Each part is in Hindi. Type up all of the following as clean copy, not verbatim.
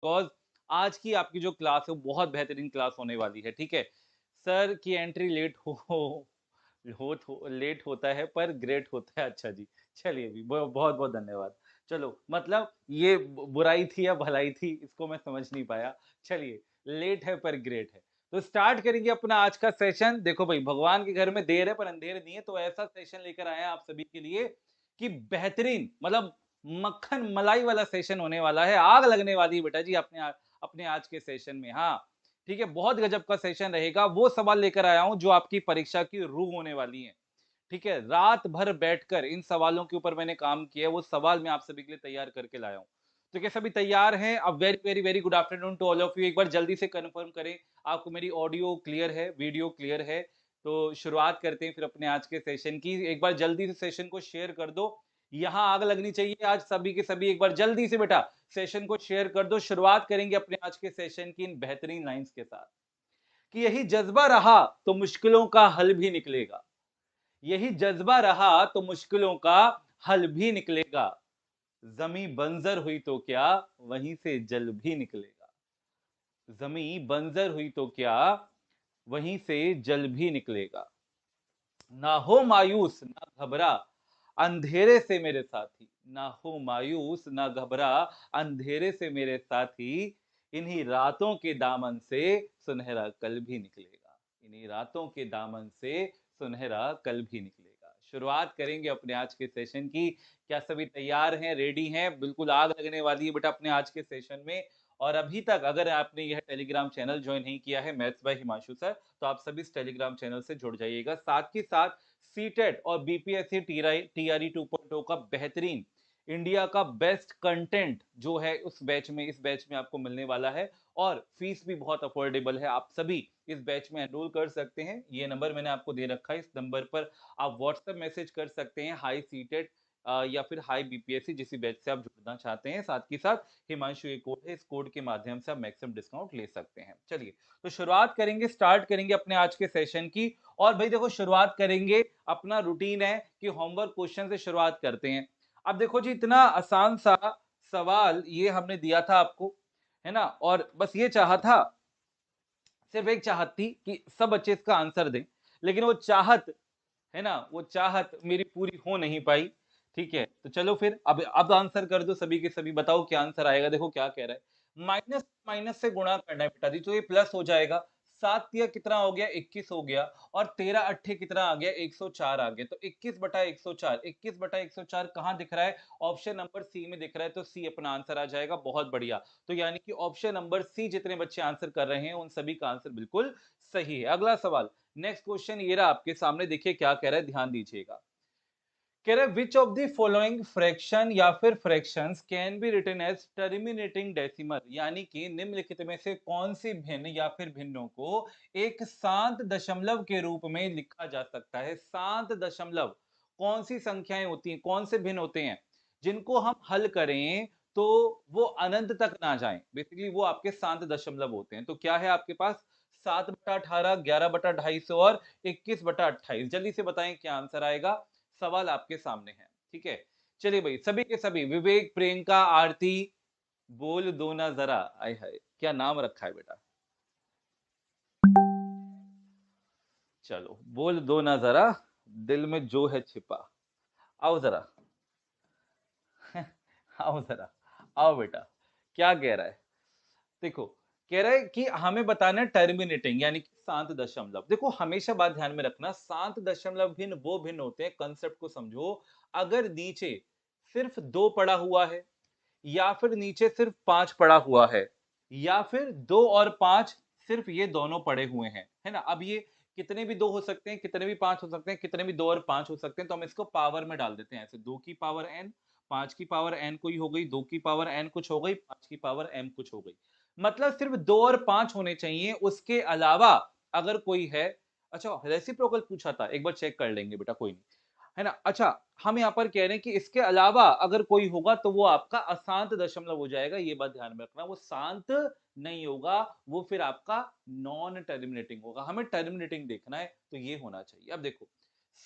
बिकॉज आज की आपकी जो क्लास है वो बहुत बेहतरीन क्लास होने वाली है, ठीक है। सर की एंट्री लेट लेट होता है पर ग्रेट होता है। अच्छा जी, चलिए भी बहुत बहुत धन्यवाद। चलो मतलब ये बुराई थी या भलाई थी इसको मैं समझ नहीं पाया। चलिए, लेट है पर ग्रेट है। तो स्टार्ट करेंगे अपना आज का सेशन। देखो भाई, भगवान के घर में देर है पर अंधेर नहीं है, तो ऐसा सेशन लेकर आए हैं आप सभी के लिए कि बेहतरीन मतलब मक्खन मलाई वाला सेशन होने वाला है। आग लगने वाली है बेटा जी अपने आज के सेशन में। हाँ, ठीक है, बहुत गजब का सेशन रहेगा। वो सवाल लेकर आया हूं जो आपकी परीक्षा की रूह होने वाली है। ठीक है, रात भर बैठकर इन सवालों के ऊपर मैंने काम किया है, वो सवाल मैं आप सभी के लिए तैयार करके लाया हूँ। तो क्या सभी तैयार हैं? अब very very very good afternoon to all of you. एक बार जल्दी से कंफर्म करें आपको मेरी ऑडियो क्लियर है, वीडियो क्लियर है। तो शुरुआत करते हैं फिर अपने आज के सेशन की। एक बार जल्दी से सेशन को शेयर कर दो। यहाँ आग लगनी चाहिए आज सभी के सभी। एक बार जल्दी से बेटा सेशन को शेयर कर दो। शुरुआत करेंगे अपने आज के सेशन की इन बेहतरीन लाइंस के साथ कि यही जज्बा रहा तो मुश्किलों का हल भी निकलेगा। यही जज्बा रहा तो मुश्किलों का हल भी निकलेगा। जमी बंजर हुई तो क्या, वहीं से जल भी निकलेगा। जमी बंजर हुई तो क्या, वहीं से जल भी निकलेगा। ना हो मायूस ना घबरा, अंधेरे से मेरे साथी। ना हो मायूस ना घबरा, अंधेरे से मेरे साथी। इन्हीं रातों के दामन से सुनहरा कल भी निकलेगा। इन्हीं रातों के दामन से सुनहरा कल भी निकलेगा। शुरुआत करेंगे अपने आज के सेशन की। क्या सभी तैयार हैं, रेडी हैं? बिल्कुल आग लगने वाली है बेटा अपने आज के सेशन में। और अभी तक अगर आपने यह टेलीग्राम चैनल ज्वाइन नहीं किया है, मैथ्स बाय हिमांशु सर, तो आप सभी इस टेलीग्राम चैनल से जुड़ जाइएगा। साथ ही साथ सीटेट और बीपीएससी टीआरई 2.0 का बेहतरीन इंडिया का बेस्ट कंटेंट जो है उस बैच में इस बैच में आपको मिलने वाला है। और फीस भी बहुत अफोर्डेबल है। आप सभी इस बैच में एनरोल कर सकते हैं। ये नंबर मैंने आपको दे रखा है, इस नंबर पर आप व्हाट्सएप मैसेज कर सकते हैं, हाई सीटेट या फिर हाई बीपीएससी, जिस बैच से आप जुड़ना चाहते हैं। साथ ही साथ हिमांशु एक कोड है, इस कोड के माध्यम से आप मैक्सिमम डिस्काउंट ले सकते हैं। चलिए, तो शुरुआत करेंगे, स्टार्ट करेंगे अपने आज के सेशन की। और भाई देखो, शुरुआत करेंगे, अपना रूटीन है कि होमवर्क क्वेश्चन से शुरुआत करते हैं। अब देखो जी, इतना आसान सा सवाल ये हमने दिया था आपको, है ना, और बस ये चाहा था, सिर्फ एक चाहत थी कि सब बच्चे इसका आंसर दें। लेकिन वो चाहत, है ना, वो चाहत मेरी पूरी हो नहीं पाई। ठीक है, तो चलो फिर अब आंसर कर दो सभी के सभी। बताओ क्या आंसर आएगा। देखो क्या कह रहा है, माइनस माइनस से गुणा करना है बेटा जी, तो ये प्लस हो जाएगा। 7 तिया कितना हो गया, 21 हो गया। और 13 अट्ठे कितना आ गया, 104 आ गया। तो 21 बटा 104, 21 बटा 104 कहाँ दिख रहा है? ऑप्शन नंबर सी में दिख रहा है। तो सी अपना आंसर आ जाएगा। बहुत बढ़िया। तो यानी कि ऑप्शन नंबर सी जितने बच्चे आंसर कर रहे हैं उन सभी का आंसर बिल्कुल सही है। अगला सवाल, नेक्स्ट क्वेश्चन ये रहा आपके सामने। देखिए क्या कह रहा है, ध्यान दीजिएगा। कह रहा है which of the following fraction या फिर fractions can be written as terminating decimal, यानी कि निम्नलिखित में से कौन सी भिन्न या फिर भिन्नों को एक शांत दशमलव के रूप में लिखा जा सकता है। शांत दशमलव कौन सी संख्याएं होती हैं, कौन से भिन्न होते हैं जिनको हम हल करें तो वो अनंत तक ना जाएं। बेसिकली वो आपके शांत दशमलव होते हैं। तो क्या है आपके पास? 7/18, 11/250 और 21/28। जल्दी से बताएं क्या आंसर आएगा। सवाल आपके सामने है, ठीक है। चलिए भाई, सभी के सभी, विवेक, प्रियंका, आरती, बोल दो ना जरा। आय हाय, क्या नाम रखा है बेटा। चलो, बोल दो ना जरा, दिल में जो है छिपा। आओ जरा, आओ जरा, आओ बेटा। क्या कह रहा है? देखो, कह रहा है कि हमें बताना है टर्मिनेटिंग, यानी कि शांत दशमलव। देखो, हमेशा बात ध्यान में रखना, शांत दशमलव भिन्न वो भिन्न होते हैं, कंसेप्ट को समझो। अगर नीचे सिर्फ 2 पड़ा हुआ है, या फिर नीचे सिर्फ 5 पड़ा हुआ है, या फिर 2 और 5 सिर्फ ये दोनों पड़े हुए हैं, है ना। अब ये कितने भी 2 हो सकते हैं, कितने भी 5 हो सकते हैं, कितने भी 2 और 5 हो सकते हैं। तो हम इसको पावर में डाल देते हैं ऐसे, 2 की पावर n, 5 की पावर n कोई हो गई, 2 की पावर n कुछ हो गई, 5 की पावर m कुछ हो गई। मतलब सिर्फ 2 और 5 होने चाहिए, उसके अलावा अगर कोई है। अच्छा, रेसिप्रोकल पूछा था, एक बार चेक कर लेंगे बेटा, कोई नहीं, है ना। अच्छा, हम यहाँ पर कह रहे हैं कि इसके अलावा अगर कोई होगा तो वो आपका अशांत दशमलव हो जाएगा। ये बात ध्यान में रखना, वो शांत नहीं होगा, वो फिर आपका नॉन टर्मिनेटिंग होगा। हमें टर्मिनेटिंग देखना है, तो ये होना चाहिए। अब देखो,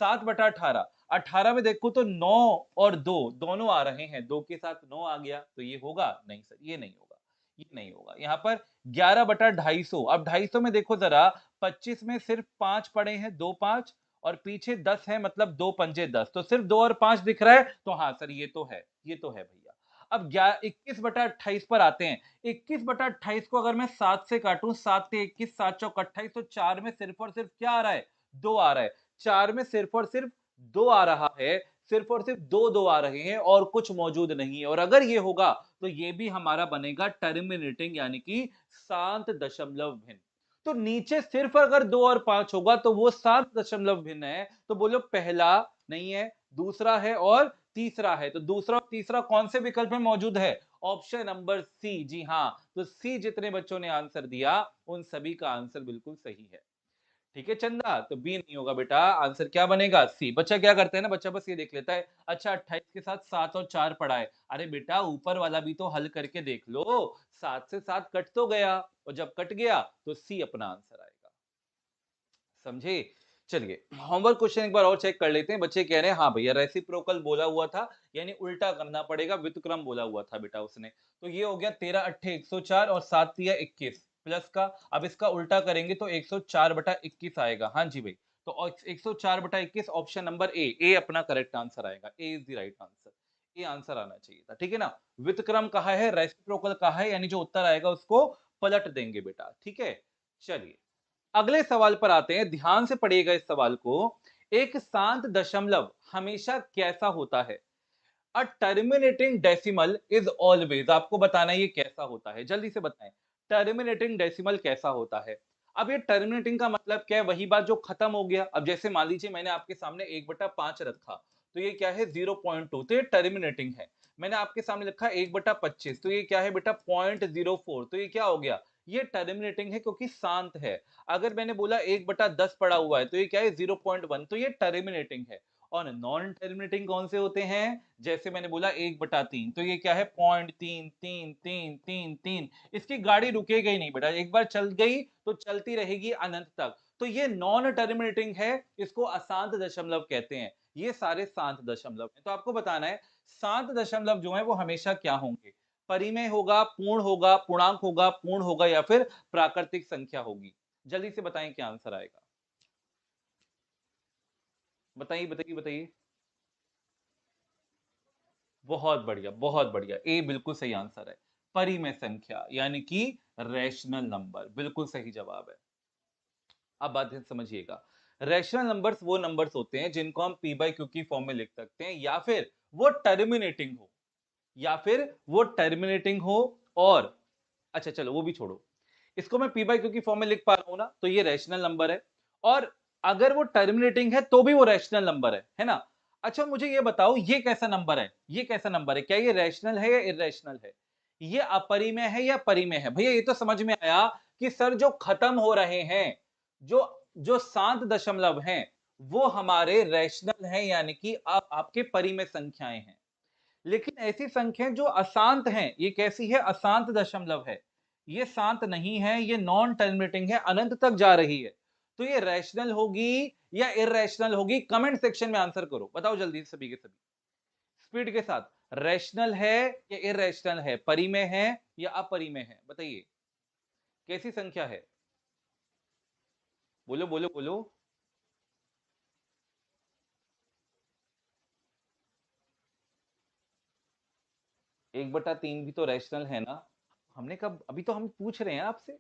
7/18, 18 में देखो तो 9 और 2 दोनों आ रहे हैं, 2 के साथ 9 आ गया, तो ये होगा नहीं सर, ये नहीं होगा। ये नहीं होगा। यहाँ पर 11/250, अब 250 में देखो जरा, 25 में सिर्फ 5 पड़े हैं, 2 5 और पीछे 10 है, मतलब 2 पंजे 10, तो सिर्फ 2 और 5 दिख रहा है, तो हाँ सर ये तो है, ये तो है भैया। अब 21/28 पर आते हैं। 21/28 को अगर मैं 7 से काटूं, 7 के 21, 7 चौक 28, तो 4 में सिर्फ और सिर्फ क्या आ रहा है, 2 आ रहा है। 4 में सिर्फ और सिर्फ 2 आ रहा है, सिर्फ और सिर्फ 2 आ रहे हैं और कुछ मौजूद नहीं है। और अगर ये होगा तो ये भी हमारा बनेगा टर्मिनेटिंग, यानी कि शांत दशमलव भिन्न। तो नीचे सिर्फ अगर 2 और 5 होगा तो वो शांत दशमलव भिन्न है। तो बोलो पहला नहीं है, दूसरा है और तीसरा है। तो दूसरा और तीसरा कौन से विकल्प में मौजूद है? Option number C. जी हाँ, तो सी जितने बच्चों ने आंसर दिया उन सभी का आंसर बिल्कुल सही है। ठीक है चंदा, तो बी नहीं होगा बेटा, आंसर क्या बनेगा? सी। बच्चा क्या करता है ना, बच्चा बस ये देख लेता है, अच्छा 28 के साथ 7 और 4 पड़ा है, अरे बेटा ऊपर वाला भी तो हल करके देख लो, 7 से 7 कट तो गया, और जब कट गया तो सी अपना आंसर आएगा। समझे? चलिए होमवर्क क्वेश्चन एक बार और चेक कर लेते हैं। बच्चे कह रहे हैं हाँ भैया रेसिप्रोकल बोला हुआ था, यानी उल्टा करना पड़ेगा, व्युत्क्रम बोला हुआ था बेटा उसने। तो ये हो गया 13 अट्ठे 104 और 7 तिया 21 प्लस का, अब इसका उल्टा करेंगे तो 104/21 आएगा। हाँ जी भाई, तो 104/21 ऑप्शन नंबर ए अपना करेक्ट आंसर आएगा। ए इज द राइट आंसर, ये आंसर आना चाहिए था। ठीक है ना, व्युत्क्रम कहा है, रेसिप्रोकल कहा है, यानी जो उत्तर आएगा उसको पलट देंगे बेटा। ठीक है, चलिए अगले सवाल पर आते हैं, ध्यान से पढ़िएगा इस सवाल को। एक शांत दशमलव हमेशा कैसा होता है? अ टर्मिनेटिंग डेसिमल इज ऑलवेज, आपको बताना है ये कैसा होता है, जल्दी से बताएं। टर्मिनेटिंग डेसिमल कैसा होता है? अब ये टर्मिनेटिंग का मतलब क्या है? वही बात जो खत्म हो गया। अब जैसे मान लीजिए मैंने आपके सामने 1/5 रखा, तो ये क्या है? 0.2, तो ये टर्मिनेटिंग है। मैंने आपके सामने रखा 1/25, तो ये क्या है बेटा? 0.04, तो ये क्या हो गया? ये टर्मिनेटिंग है क्योंकि शांत है। अगर मैंने बोला 1/10 पड़ा हुआ है, तो ये क्या है? 0.1, तो ये टर्मिनेटिंग है। और नॉन टर्मिनेटिंग कौन से होते हैं? जैसे मैंने बोला 1/3, तो ये क्या है? 0.333333। इसकी गाड़ी रुकेगी ही नहीं बेटा, एक बार चल गई तो चलती रहेगी अनंत तक। तो ये नॉन टर्मिनेटिंग है, इसको अशांत दशमलव कहते हैं। ये सारे शांत दशमलव हैं। तो आपको बताना है शांत दशमलव जो है वो हमेशा क्या होंगे? परिमेय होगा, पूर्ण होगा, पूर्णांक होगा, पूर्ण होगा, या फिर प्राकृतिक संख्या होगी? जल्दी से बताएं क्या आंसर आएगा। बताइए बताइए बताइए। बहुत बढ़िया, बहुत बढ़िया, ए बिल्कुल सही आंसर है। परिमेय संख्या यानी कि रैशनल नंबर, बिल्कुल सही जवाब है। अब बात ध्यान से समझिएगा। रैशनल नंबर्स वो नंबर्स होते हैं जिनको हम पी बाई क्यू की फॉर्म में लिख सकते हैं, या फिर वो टर्मिनेटिंग हो, या फिर वो टर्मिनेटिंग हो और, अच्छा चलो वो भी छोड़ो, इसको मैं पी बाई क्यू की फॉर्म में लिख पा रहा हूं ना, तो ये रैशनल नंबर है। और अगर वो टर्मिनेटिंग है तो भी वो रैशनल नंबर है ना? अच्छा मुझे ये बताओ, ये कैसा नंबर है? ये कैसा नंबर है? क्या ये रैशनल है या इरेशनल है? ये अपरिमेय है या परिमेय है? भैया ये तो समझ में आया कि सर जो खत्म हो रहे हैं, जो जो शांत दशमलव हैं, वो हमारे रैशनल हैं, यानी कि आपके परिमेय संख्याएं हैं। लेकिन ऐसी संख्याएं जो अशांत हैं, ये कैसी है? अशांत दशमलव है। ये शांत नहीं है, ये नॉन टर्मिनेटिंग है, अनंत तक जा रही है। तो ये रैशनल होगी या इरेशनल होगी? कमेंट सेक्शन में आंसर करो, बताओ जल्दी सभी के सभी, स्पीड के साथ। रैशनल है या इरेशनल है? परिमेय है या अपरिमेय है? बताइए कैसी संख्या है? बोलो बोलो बोलो। 1/3 भी तो रैशनल है ना? हमने कब, अभी तो हम पूछ रहे हैं आपसे।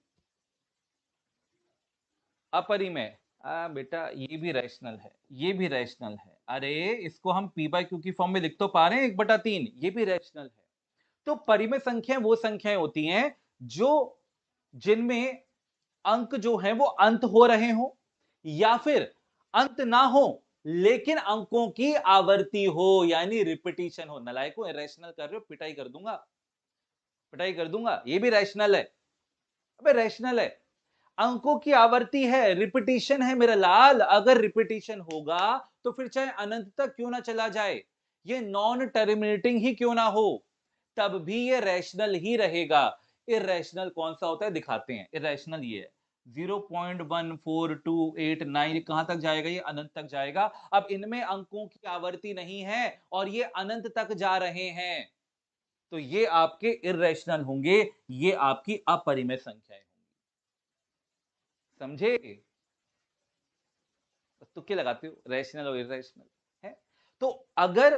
अपरिमेय, बेटा ये भी रैशनल है, ये भी रैशनल है। अरे इसको हम पी बाई क्यू की फॉर्म में लिख तो पा रहे हैं, 1/3, ये भी रैशनल है। तो परिमेय संख्याएं वो संख्याएं होती हैं जो, जिनमें अंक जो है वो अंत हो रहे हो, या फिर अंत ना हो लेकिन अंकों की आवर्ती हो, यानी रिपीटिशन हो। नलायको रैशनल कर रहे हो, पिटाई कर दूंगा, पिटाई कर दूंगा। ये भी रैशनल है, अबे रैशनल है, अंकों की आवर्ती है, रिपीटिशन है मेरा लाल। अगर रिपीटिशन होगा तो फिर चाहे अनंत तक क्यों ना चला जाए, ये नॉन टर्मिनेटिंग ही क्यों ना हो, तब भी ये रैशनल ही रहेगा। इरेशनल कौन सा होता है दिखाते हैं। इरेशनल ये है 0.14289, कहां तक जाएगा? ये अनंत तक जाएगा। अब इनमें अंकों की आवर्ती नहीं है और ये अनंत तक जा रहे हैं, तो ये आपके इर्रेशनल होंगे, ये आपकी अपरिमेय संख्याएं होंगी। समझे? तुक्के लगाते हो रैशनल और इरेशनल है। तो अगर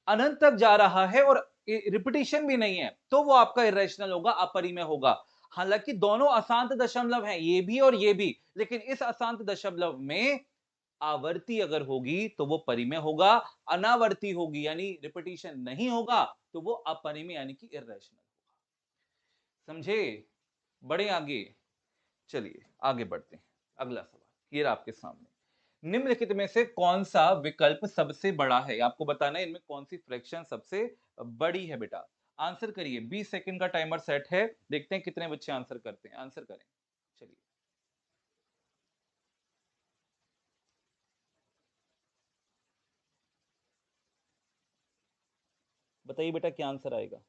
अनंत तक जा रहा है और रिपीटिशन भी नहीं है तो वो आपका इरेशनल होगा, अपरिमेय होगा। हालांकि दोनों अशांत दशमलव हैं, ये भी और ये भी, लेकिन इस अशांत दशमलव में आवर्ती अगर होगी तो वो परिमेय होगा, अनावर्ती होगी यानी रिपीटिशन नहीं होगा तो वो अपरिमेय यानी कि इरेशनल होगा। समझे? बड़े आगे। चलिए आगे बढ़ते हैं। अगला सवाल ये रहा आपके सामने। निम्नलिखित में से कौन सा विकल्प सबसे बड़ा है? आपको बताना है इनमें कौन सी फ्रैक्शन सबसे बड़ी है बेटा। आंसर करिए, 20 सेकंड का टाइमर सेट है। देखते हैं कितने बच्चे आंसर करते हैं। आंसर करें। चलिए बताइए बेटा क्या आंसर आएगा।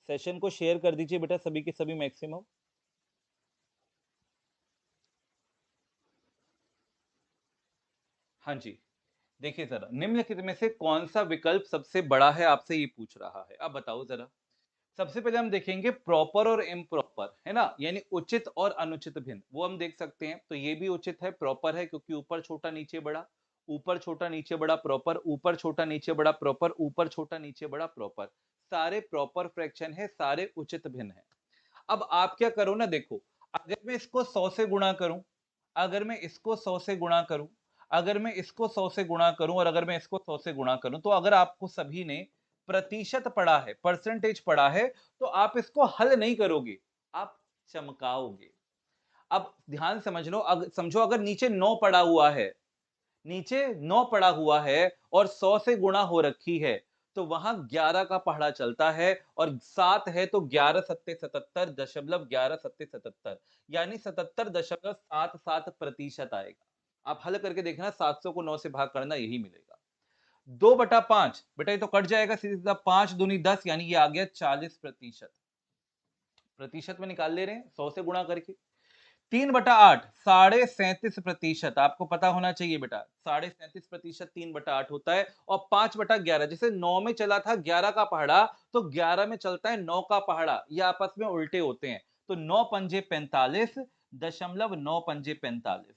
सेशन को शेयर कर दीजिए बेटा सभी के सभी मैक्सिमम। हाँ जी। देखिए जरा, निम्नलिखित में से कौन सा विकल्प सबसे बड़ा है, आपसे ये पूछ रहा है। अब बताओ जरा। सबसे पहले हम देखेंगे प्रॉपर और इम्प्रॉपर, है ना, यानी उचित और अनुचित भिन्न। वो हम देख सकते हैं। तो ये भी उचित है, प्रॉपर है, क्योंकि ऊपर छोटा नीचे बड़ा, ऊपर छोटा नीचे बड़ा प्रॉपर, ऊपर छोटा नीचे बड़ा प्रॉपर, ऊपर छोटा नीचे बड़ा प्रॉपर। सारे प्रॉपर फ्रैक्शन है, सारे उचित भिन्न है। अब आप क्या करो ना, देखो, अगर मैं इसको 100 से गुणा करूं, अगर मैं इसको 100 से गुणा करूं, अगर मैं इसको 100 से गुणा करूं और अगर मैं इसको 100 से गुणा करूं, तो अगर आपको सभी ने प्रतिशत पढ़ा है, परसेंटेज पढ़ा है, तो आप इसको हल नहीं करोगे, आप चमकाओगे। अब ध्यान समझ लो, समझो अगर नीचे 9 पड़ा हुआ है, नीचे 9 पड़ा हुआ है और 100 से गुणा हो रखी है, तो वहां 11 का पहाड़ा चलता है, और 7 है तो 11 सत्ते 77 दशमलव 11 सत्ते 77, यानी 77.77% आएगा। आप हल करके देखना, 700 को 9 से भाग करना, यही मिलेगा। 2/5 बेटा, ये तो कट जाएगा सीधा सीधा, 5 दूनी 10, यानी ये आ गया 40%। प्रतिशत में निकाल ले रहे हैं 100 से गुणा करके। 3/8 37.5%, आपको पता होना चाहिए बेटा, 37.5% 3/8 होता है। और 5/11, जैसे 9 में चला था 11 का पहाड़ा, तो 11 में चलता है 9 का पहाड़ा, ये आपस में उल्टे होते हैं। तो 9 पंजे 45 दशमलव 9 पंजे 45।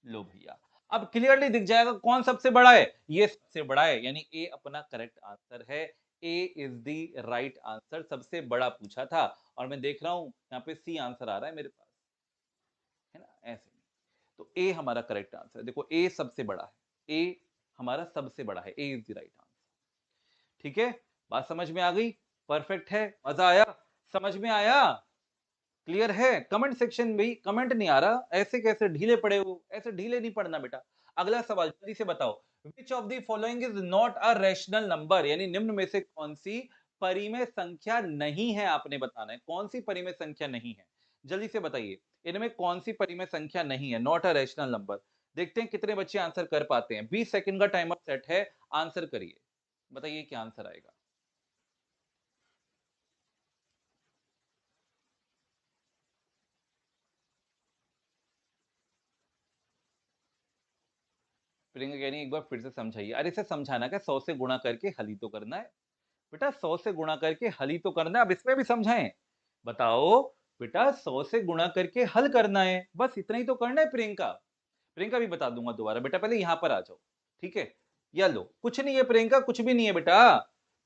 लो भैया, अब क्लियरली दिख जाएगा कौन सबसे बड़ा है। ये सबसे बड़ा है, यानी ए अपना करेक्ट आंसर है। ए इज द राइट आंसर, सबसे बड़ा पूछा था। और मैं देख रहा हूं यहाँ पे सी आंसर आ रहा है मेरे पास, है ना, ऐसे नहीं। तो ए हमारा करेक्ट आंसर है। देखो ए सबसे बड़ा है, ए हमारा सबसे बड़ा है, ए इज द राइट आंसर। ठीक है, बात समझ में आ गई? परफेक्ट है, मजा आया, समझ में आया, क्लियर है? कमेंट सेक्शन में कमेंट नहीं आ रहा, ऐसे कैसे ढीले पड़े हो, ऐसे ढीले नहीं पड़ना बेटा। अगला सवाल जल्दी से बताओ। विच of the following is not a rational number, यानी निम्न में से कौन सी परिमेय संख्या नहीं है, आपने बताना है कौन सी परिमेय संख्या नहीं है। जल्दी से बताइए, इनमें कौन सी परिमेय संख्या नहीं है, नॉट अ रैशनल नंबर। देखते हैं कितने बच्चे आंसर कर पाते हैं। 20 सेकंड का टाइमर सेट है, आंसर करिए, बताइए क्या आंसर आएगा। प्रियंका कह रही है एक बार फिर से समझाइए। अरे इसे समझाना क्या, 100 से गुणा करके हल ही तो करना है बेटा, 100 से गुणा करके हल ही तो करना है। अब इसमें भी समझाएं, बताओ बेटा, 100 से गुणा करके हल करना है, बस इतना ही तो करना है प्रियंका। प्रियंका भी बता दूंगा दोबारा, बेटा पहले यहाँ पर आ जाओ। ठीक है, या लो, कुछ नहीं है प्रियंका, कुछ भी नहीं है बेटा,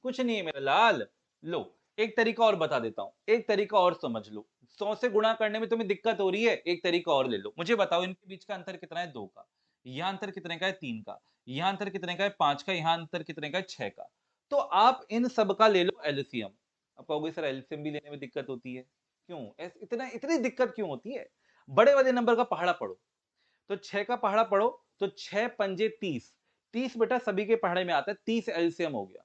कुछ नहीं है मेरा लाल। लो, एक तरीका और बता देता हूँ, एक तरीका और समझ लो। 100 से गुणा करने में तुम्हें दिक्कत हो रही है, एक तरीका और ले लो। मुझे बताओ इनके बीच का अंतर कितना है, 2 का। यहाँ अंतर कितने का है, 3 का। यहाँ अंतर कितने का है, 5 का। यहाँ अंतर कितने का है, 6 का। तो आप इन सब का ले लो एलसीएम। आप कहोगे सर एलसीएम भी लेने में दिक्कत होती है, क्यों इतना इतनी दिक्कत क्यों होती है? बड़े वाले नंबर का पहाड़ा पढ़ो। तो 6 का पहाड़ा पढ़ो, तो 6 पंजे 30, 30 बेटा सभी के पहाड़े में आता है, 30 एलसीएम हो गया।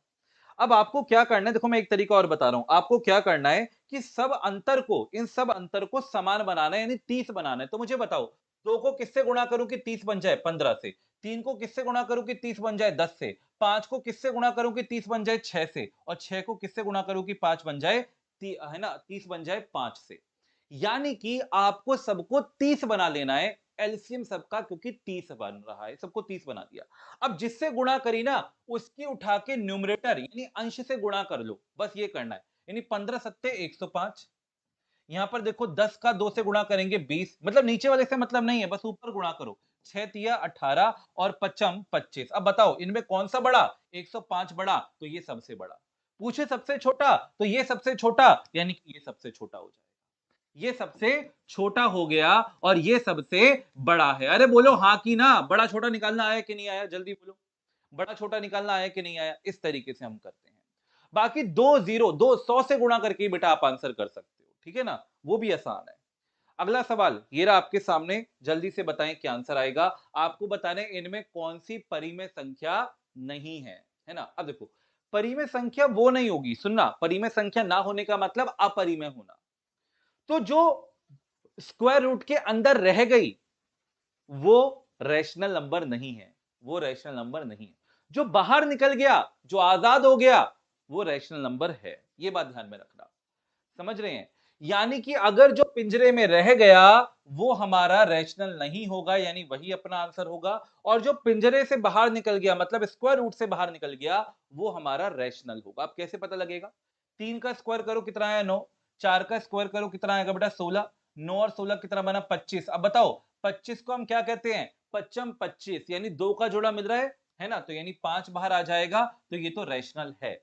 अब आपको क्या करना है, देखो मैं एक तरीका और बता रहा हूं, आपको क्या करना है कि सब अंतर को, इन सब अंतर को समान बनाना है, यानी 30 बनाना है। तो मुझे बताओ, 2 को किससे गुणा करूं कि 30 बन जाए, 15 से। 3 को किससे गुणा करूं कि 30 बन जाए, 10 से। 5 को किससे गुणा करूं कि 30 बन जाए, 6 से। और 6 को किससे गुणा करूं कि 5 बन जाए, है ना, 30 बन जाए 5 से। यानी कि आपको सबको 30 बना लेना है। एलसीएम सबका क्योंकि 30 बन रहा है, सबको 30 बना दिया। अब जिससे गुणा करी ना, उसकी उठा के न्यूमरेटर यानी अंश से गुणा कर लो, बस ये करना है। यानी 15 सत्ते 105। यहाँ पर देखो 10 का 2 से गुणा करेंगे 20, मतलब नीचे वाले से मतलब नहीं है, बस ऊपर गुणा करो। 6 तिया 18 और पचम 25। अब बताओ इनमें कौन सा बड़ा? 105 बड़ा, तो ये सबसे बड़ा। पूछे सबसे छोटा, तो ये सबसे छोटा, यानी कि ये सबसे छोटा हो जाएगा। ये सबसे छोटा हो गया और ये सबसे बड़ा है। अरे बोलो हाँ कि ना, बड़ा छोटा निकालना आया कि नहीं आया? जल्दी बोलो। बड़ा छोटा निकालना आया कि नहीं आया? इस तरीके से हम करते हैं। बाकी दो जीरो, दो 100 से गुणा करके ही बेटा आप आंसर कर सकते हो, ठीक है ना? वो भी आसान है। अगला सवाल ये रहा आपके सामने, जल्दी से बताएं क्या आंसर आएगा। आपको बताने इनमें कौन सी परिमेय संख्या नहीं है ना? अब देखो, परिमेय संख्या वो नहीं होगी, सुनना, परिमेय संख्या ना होने का मतलब अपरिमेय होना। तो जो स्क्वायर रूट के अंदर रह गई, वो रैशनल नंबर नहीं है। वो रैशनल नंबर नहीं है। जो बाहर निकल गया, जो आजाद हो गया, वो रैशनल नंबर है। ये बात ध्यान में रखना। समझ रहे हैं? यानी कि अगर जो पिंजरे में रह गया, वो हमारा रैशनल नहीं होगा, यानी वही अपना आंसर होगा। और जो पिंजरे से बाहर निकल गया, मतलब स्क्वायर रूट से बाहर निकल गया, वो हमारा रैशनल होगा। अब कैसे पता लगेगा? 3 का स्क्वायर करो कितना आया? 9। 4 का स्क्वायर करो कितना आएगा बेटा? 16। 9 और 16 कितना बना? 25। अब बताओ 25 को हम क्या कहते हैं? पच्चम 25, यानी 2 का जोड़ा मिल रहा है ना? तो यानी 5 बाहर आ जाएगा, तो ये तो रैशनल है।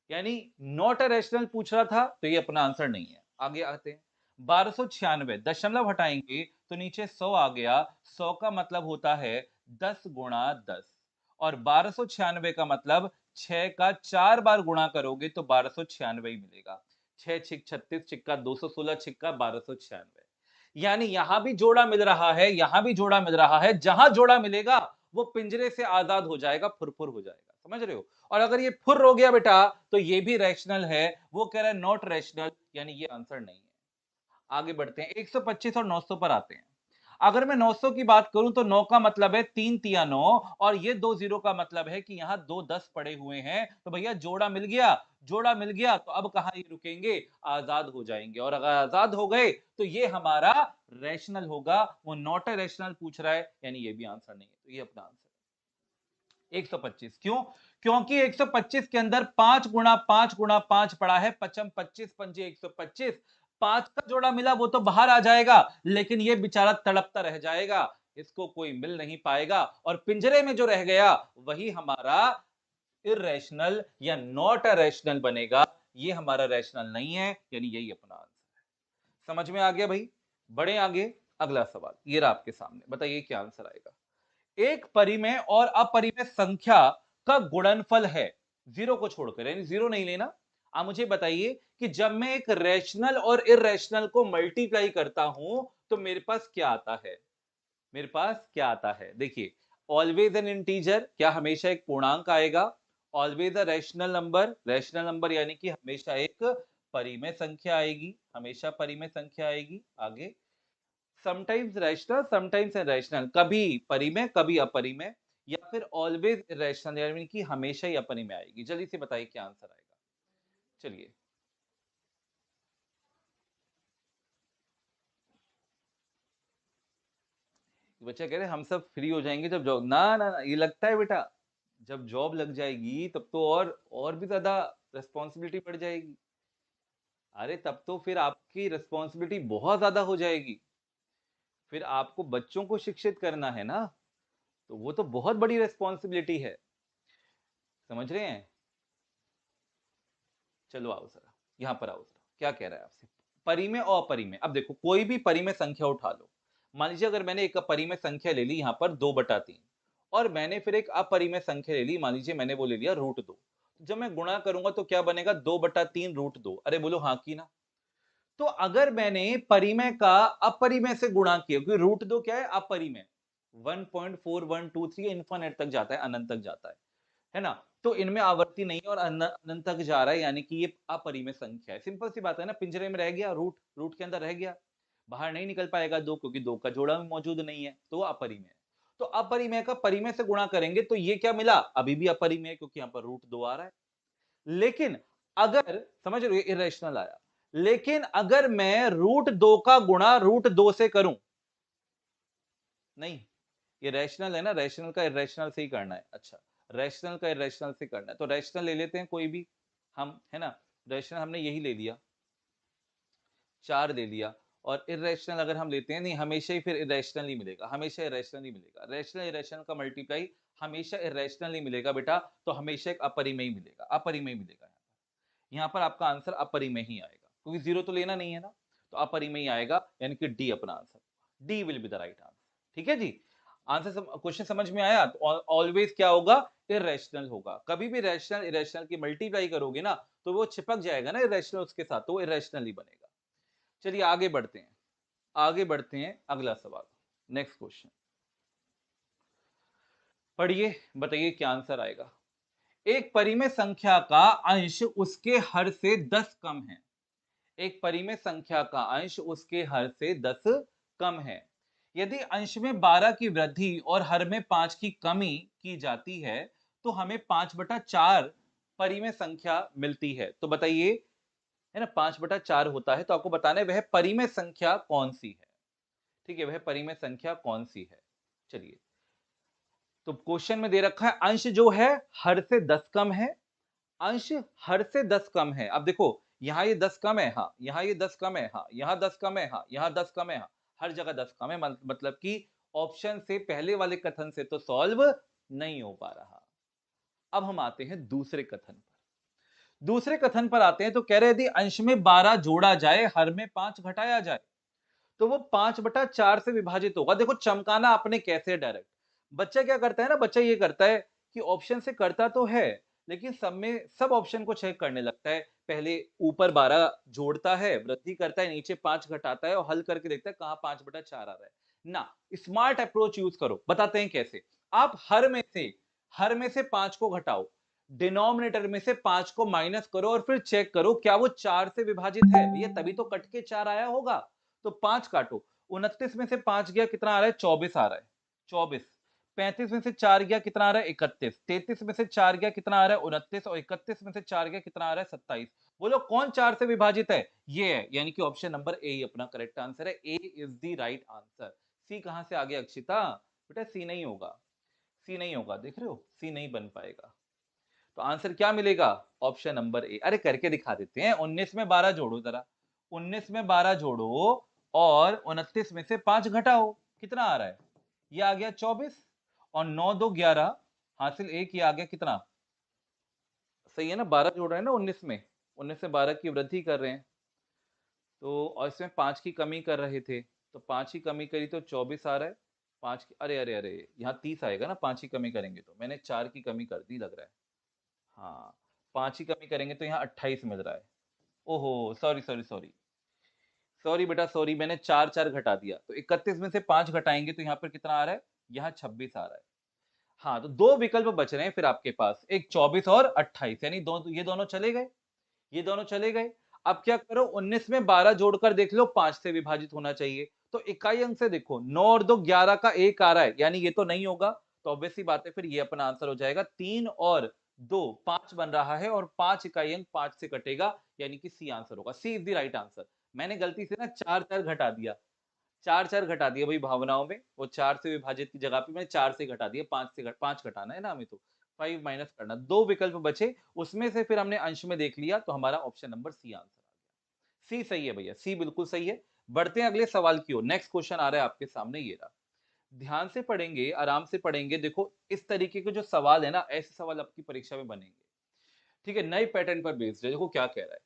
यानी नॉट अ रैशनल पूछ रहा था, तो ये अपना आंसर नहीं है। आगे आते हैं। 1296 दशमलव हटाएंगे तो नीचे 100 आ गया। 100 का मतलब होता है 10 गुणा 10, और 1296 का मतलब 6 का 4 बार गुणा करोगे तो 1296 ही मिलेगा। 6 छिक 36, छिक्का 216, छिक्का 1296। यानी यहां भी जोड़ा मिल रहा है, यहां भी जोड़ा मिल रहा है। जहां जोड़ा मिलेगा वो पिंजरे से आजाद हो जाएगा, फुरफुर हो जाएगा। समझ रहे हो? और अगर ये फुर हो गया बेटा, तो ये भी रैशनल है। वो कह रहा है नॉट रैशनल, यानी ये आंसर नहीं है। आगे बढ़ते हैं, 125 और 900 पर आते हैं। अगर मैं 900 की बात करूं तो 9 का मतलब है 3 तिया 9, और ये 2 जीरो का मतलब है कि यहां 2 10 पड़े हुए हैं। तो भैया जोड़ा मिल गया। जोड़ा मिल गया तो अब कहां ये रुकेंगे? आजाद हो जाएंगे। और अगर आजाद हो गए तो ये हमारा रैशनल होगा। वो नॉट ए रैशनल पूछ रहा है, यानी ये भी आंसर नहीं है। तो ये अपना आंसर 125। क्यों? क्योंकि 125 के अंदर 5 गुणा 5 गुणा 5 पड़ा है। पचम 25 पंजे 125। 5 का जोड़ा मिला वो तो बाहर आ जाएगा, लेकिन ये बेचारा तड़पता रह जाएगा। इसको कोई मिल नहीं पाएगा, और पिंजरे में जो रह गया वही हमारा इरेशनल या नॉट अ रैशनल बनेगा। ये हमारा रैशनल नहीं है, यानी यही अपना आंसर है। समझ में आ गया भाई? बड़े आगे। अगला सवाल ये रहा आपके सामने, बताइए क्या आंसर आएगा। एक परिमेय और अपरिमेय संख्या का गुणनफल है, जीरो को छोड़कर, यानी जीरो नहीं लेना। आप मुझे बताइए कि जब मैं एक रैशनल और इरेशनल को मल्टीप्लाई करता हूं तो मेरे पास क्या आता है? मेरे पास क्या आता है? देखिए, ऑलवेज एन इंटीजर, क्या हमेशा एक पूर्णांक आएगा? Always a rational number, rational number यानी कि हमेशा एक परिमेय संख्या आएगी, हमेशा परिमेय संख्या आएगी। आगे, समटाइम्स रैशनल समटाइम्स इरेशनल, कभी परिमेय कभी अपरिमेय, या फिर ऑलवेज इरेशनल यानी कि हमेशा ही अपरिमेय आएगी। जल्दी से बताइए क्या आंसर आएगा। चलिए, बच्चा कह रहे हम सब फ्री हो जाएंगे जब जॉब, ना ना ना, ये लगता है बेटा, जब जॉब लग जाएगी तब तो और भी ज्यादा रिस्पॉन्सिबिलिटी बढ़ जाएगी। अरे तब तो फिर आपकी रिस्पॉन्सिबिलिटी बहुत ज्यादा हो जाएगी। फिर आपको बच्चों को शिक्षित करना है ना, तो वो तो बहुत बड़ी रिस्पॉन्सिबिलिटी है। समझ रहे हैं? चलो आओ जरा, यहां पर आओ जरा, क्या कह रहा है आपसे? परिमेय और अपरिमेय। अब देखो, कोई भी परिमेय संख्या उठा लो। मान लीजिए अगर मैंने एक परिमेय संख्या ले ली यहां पर 2/3, और मैंने फिर एक अपरिमेय संख्या ले ली, मान लीजिए मैंने वो ले लिया √2। जब मैं गुणा करूंगा तो क्या बनेगा? 2/3 √2। अरे बोलो हाँ की ना? तो अगर मैंने परिमेय का अपरिमेय से गुणा किया, क्योंकि √2 क्या है? अपरिमेय। 1.4123 इन्फिनिट तक जाता है, अनंत तक जाता है ना? तो इनमें आवर्ती नहीं है और अनंत तक जा रहा है, यानी कि ये अपरिमेय संख्या है। सिंपल सी बात है ना, पिंजरे में रह गया, रूट रूट के अंदर रह गया, बाहर नहीं निकल पाएगा दो, क्योंकि दो का जोड़ा भी मौजूद नहीं है, तो अपरिमेय है। तो अपरिमेय का परिमेय से गुणा करेंगे तो ये क्या मिला? अभी भी अपरिमेय है, क्योंकि यहाँ पर √2 आ रहा है। लेकिन अगर, समझ रहे हो, इरेशनल आया। लेकिन अगर मैं √2 का गुणा √2 से करूं, नहीं, ये रैशनल है ना, रैशनल का इरेशनल से ही करना है। अच्छा, रैशनल का इरेशनल से करना है, तो रैशनल ले लेते हैं कोई भी हम, है ना? रैशनल हमने यही ले लिया, 4 ले लिया, और इरेशनल अगर हम लेते हैं, नहीं हमेशा ही फिर इरेशनल ही मिलेगा, हमेशा इरेशनल ही मिलेगा। रैशनल इरेशनल का मल्टीप्लाई हमेशा इरेशनल ही मिलेगा बेटा, तो हमेशा एक अपरिमेय मिलेगा, अपरिमेय मिलेगा। यहाँ पर आपका आंसर अपरिमेय ही आएगा, क्योंकि 0 तो लेना नहीं है ना, तो अपरिमेय ही आएगा, यानी कि डी अपना answer, D will be the right answer. ठीक है जी? आंसर क्वेश्चन समझ में आया? तो ऑलवेज क्या होगा? इरेशनल होगा। कभी भी रैशनल इरेशनल की मल्टीप्लाई करोगे ना, तो वो चिपक जाएगा ना इरेशनल उसके साथ, तो वो इरेशनल ही बनेगा। चलिए आगे बढ़ते हैं, आगे बढ़ते हैं, अगला सवाल, नेक्स्ट क्वेश्चन पढ़िए, बताइए क्या आंसर आएगा। एक परिमेय संख्या का अंश उसके हर से 10 कम है। एक परिमेय संख्या का अंश उसके हर से 10 कम है। यदि अंश में 12 की वृद्धि और हर में 5 की कमी की जाती है, तो हमें 5/4 परिमेय संख्या मिलती है। तो बताइए, है ना, 5/4 होता है, तो आपको बताना है वह परिमेय संख्या कौन सी है। ठीक है, वह परिमेय संख्या कौन सी है। चलिए, तो क्वेश्चन में दे रखा है अंश जो है हर से 10 कम है, अंश हर से 10 कम है। अब देखो, यहाँ ये 10 कम है, हाँ, यहाँ ये 10 कम है, हाँ, यहाँ 10 कम है, हाँ, यहाँ 10 कम है, हाँ, हर जगह 10 कम है, मतलब कि ऑप्शन से पहले वाले कथन से तो सॉल्व नहीं हो पा रहा। अब हम आते हैं दूसरे कथन पर। दूसरे कथन पर आते हैं, तो कह रहे यदि अंश में 12 जोड़ा जाए, हर में 5 घटाया जाए, तो वो 5/4 से विभाजित होगा। देखो चमकाना आपने कैसे डायरेक्ट। बच्चा क्या करता है ना, बच्चा ये करता है कि ऑप्शन से करता तो है, लेकिन सब में सब ऑप्शन को चेक करने लगता है। पहले ऊपर 12 जोड़ता है, वृद्धि करता है, नीचे 5 घटाता है और हल करके देखता है कहां 5/4 आ रहा है ना। स्मार्ट अप्रोच यूज करो, बताते हैं कैसे। आप हर में से 5 को घटाओ, डिनोमिनेटर में से 5 को माइनस करो और फिर चेक करो क्या वो 4 से विभाजित है। भैया तभी तो कट के 4 आया होगा। तो 5 काटो, 29 में से 5 गया कितना आ रहा है? 24 आ रहा है, 24। 35 में से 4 गया कितना आ रहा है? 31। 33 में से 4 गया कितना आ रहा है? 29। और 31 में से 4 गया कितना आ रहा है? 27। बोलो कौन 4 से विभाजित है? ये है, यानी कि ऑप्शन नंबर ए ही अपना करेक्ट आंसर है। ए इज द राइट आंसर। सी कहां से आ गया अक्षिता? बेटा सी नहीं होगा, सी नहीं होगा, देख रहे हो, सी नहीं बन पाएगा। तो आंसर क्या मिलेगा? ऑप्शन नंबर ए। अरे करके दिखा देते हैं, 19 में 12 जोड़ो जरा, 19 में 12 जोड़ो और 29 में से 5 घटाओ, कितना आ रहा है? ये आ गया 24, और 9 2 11, हासिल 1, ये आ गया कितना? सही है ना, 12 जोड़ रहे हैं ना 19 में, 19 से 12 की वृद्धि कर रहे हैं, तो और इसमें 5 की कमी कर रहे थे, तो 5 की कमी करी तो 24 आ रहा है। 5 की, अरे अरे अरे, यहाँ 30 आएगा ना 5 की कमी करेंगे तो, मैंने 4 की कमी कर दी लग रहा है। हाँ, 5 की कमी करेंगे तो यहाँ 28 मिल रहा है। ओहो! Sorry, sorry, sorry. सॉरी बेटा सॉरी, मैंने 4-4 घटा दिया। तो 31 में से 5 घटाएँगे तो यहाँ पर कितना आ रहा है? यहाँ 26 आ रहा है। हाँ, तो 2 विकल्प बच रहे हैं फिर आपके पास, एक 24 और 28, यानी ये दोनों चले गए, ये दोनों चले गए। अब क्या करो, 19 में 12 जोड़कर देख लो, 5 से विभाजित होना चाहिए। तो इकाई अंक से देखो, 9 और 2 11 का 1 आ रहा है, यानी ये तो नहीं होगा। तो ऑब्वियस सी बात है, फिर ये अपना आंसर हो जाएगा। 3 और 2 5 बन रहा है, और 5 इकाई अंक 5 से कटेगा, यानी कि सी आंसर होगा। सी इज द राइट आंसर। मैंने गलती से ना 4-4 घटा दिया, 4-4 घटा दिया भाई भावनाओं में, वो 4 से विभाजित की जगह पे मैंने 4 से घटा दिया, 5 घटाना है ना हमें, तो 5 माइनस करना। 2 विकल्प बचे, उसमें से फिर हमने अंश में देख लिया, तो हमारा ऑप्शन नंबर सी आंसर आ गया। सी सही है भैया, सी बिल्कुल सही है। बढ़ते हैं अगले सवाल की ओर। नेक्स्ट क्वेश्चन आ रहा है आपके सामने, ये रहा। ध्यान से पढ़ेंगे, आराम से पढ़ेंगे। देखो इस तरीके के जो सवाल है ना, ऐसे सवाल आपकी परीक्षा में बनेंगे। ठीक है, नए पैटर्न पर बेस्ड है। देखो क्या कह रहा है,